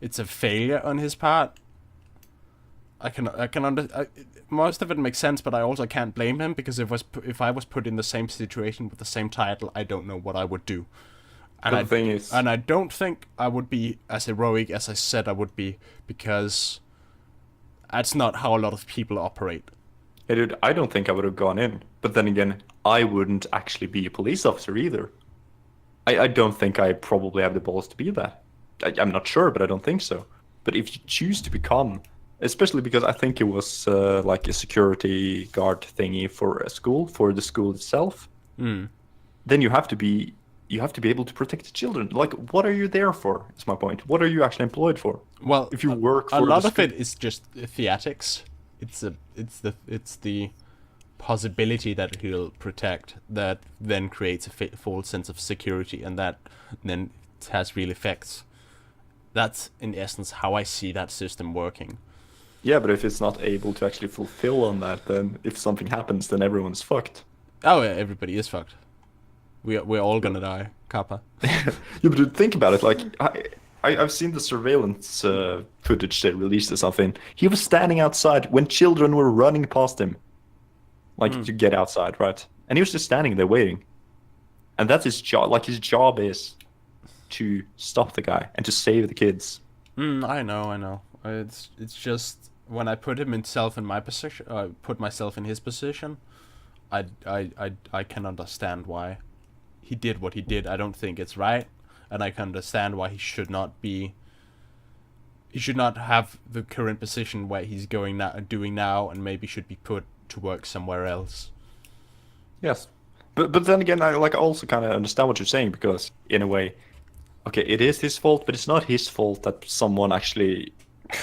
it's a failure on his part. Most of it makes sense, but I also can't blame him, because if I was put in the same situation with the same title, I don't know what I would do. And I don't think I would be as heroic as I said I would be, because that's not how a lot of people operate. Hey, dude, I don't think I would have gone in. But then again, I wouldn't actually be a police officer either. I don't think I probably have the balls to be that. I'm not sure, but I don't think so. But if you choose to become, especially because I think it was like a security guard thingy for a school, for the school itself, then you have to be able to protect the children. Like, what are you there for? Is my point. What are you actually employed for? Well, if you work for a lot of it is just theatrics. It's the possibility that he'll protect that then creates a false sense of security, and that then has real effects. That's in essence how I see that system working. Yeah, but if it's not able to actually fulfill on that, then if something happens, then everyone's fucked. Oh yeah, everybody is fucked. We're all gonna die, Kappa. Yeah, but think about it. Like, I've seen the surveillance footage they released or something. He was standing outside when children were running past him, like to get outside, right? And he was just standing there waiting. And that's his job. Like, his job is to stop the guy and to save the kids. I know. It's just when I put himself in my position, put myself in his position, I can understand why he did what he did. I don't think it's right, and I can understand why he should not have the current position where he's doing now, and maybe should be put to work somewhere else. Yes, but then again, I also kind of understand what you're saying, because in a way, okay, it is his fault, but it's not his fault that someone actually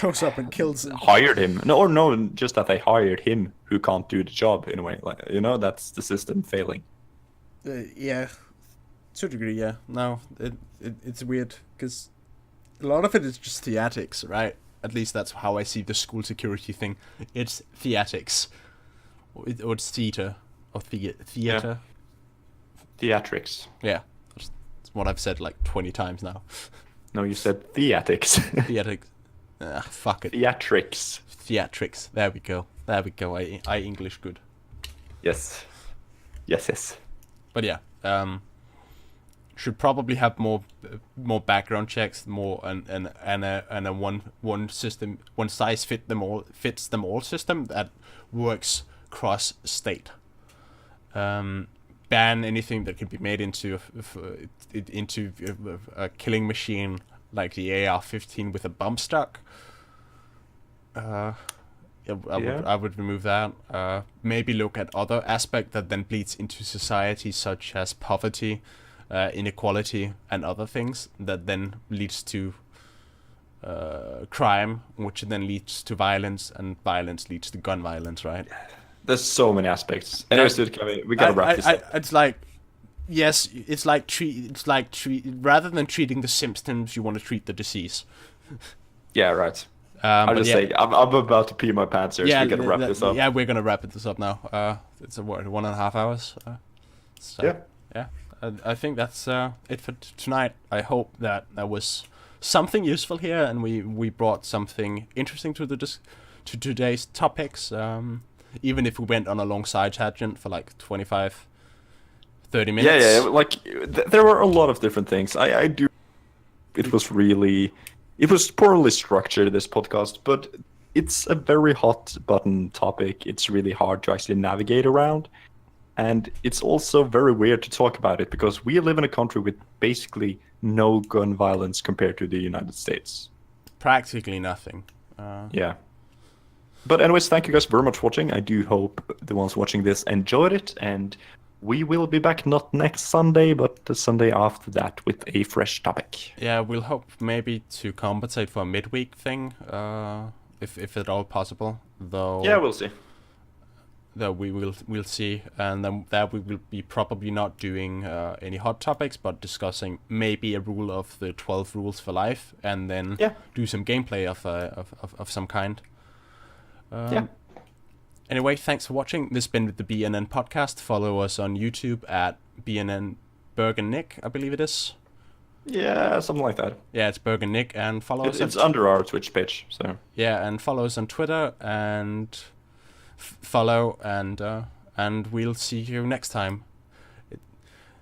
goes up and kills him. Hired him. No, just that they hired him who can't do the job, in a way. Like, that's the system failing. Yeah, to a degree, yeah. No, it's weird, because a lot of it is just theatrics, right? At least that's how I see the school security thing. It's theatrics. Or it's theater. Or theater. Yeah. Theatrics. Yeah. That's what I've said like 20 times now. No, you said theatrics. Theatrics. Fuck it. Theatrics. Theatrics. There we go. I English good. Yes. But yeah, should probably have more background checks, more and a one system, one size fits them all system that works cross state. Ban anything that can be made into a killing machine like the AR-15 with a bump stock. I would remove that. Maybe look at other aspect that then bleeds into society, such as poverty, inequality, and other things that then leads to crime, which then leads to violence, and violence leads to gun violence, right? There's so many aspects. Anyways, we gotta wrap this up. It's like, yes, it's like rather than treating the symptoms, you want to treat the disease. Yeah, right. I'll just say, I'm about to pee my pants here, so we gotta wrap this up. Yeah, we're gonna wrap this up now. It's 1.5 hours. So, yeah. I think that's it for tonight. I hope that there was something useful here, and we brought something interesting to today's topics. even if we went on a long side tangent for like 25, 30 Yeah, minutes. yeah. Like there were a lot of different things. I do. It was poorly structured, this podcast, but it's a very hot button topic. It's really hard to actually navigate around. And it's also very weird to talk about it because we live in a country with basically no gun violence compared to the United States. Practically nothing. Yeah. But anyways, thank you guys very much for watching. I do hope the ones watching this enjoyed it, and we will be back not next Sunday, but the Sunday after that with a fresh topic. Yeah, we'll hope maybe to compensate for a midweek thing, if at all possible. Though. Yeah, we'll see. Though we'll see, and then that we will be probably not doing any hot topics, but discussing maybe a rule of the 12 rules for life, and then do some gameplay of some kind. Yeah. Anyway, thanks for watching. This has been the BNN podcast. Follow us on YouTube at BNN Bergen Nick, I believe it is. Yeah, something like that. Yeah, it's Bergen Nick, and follow us. It's under our Twitch page, so. Yeah, and follow us on Twitter and follow, and we'll see you next time.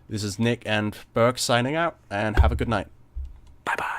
This is Nick and Berg signing out, and have a good night. Bye bye.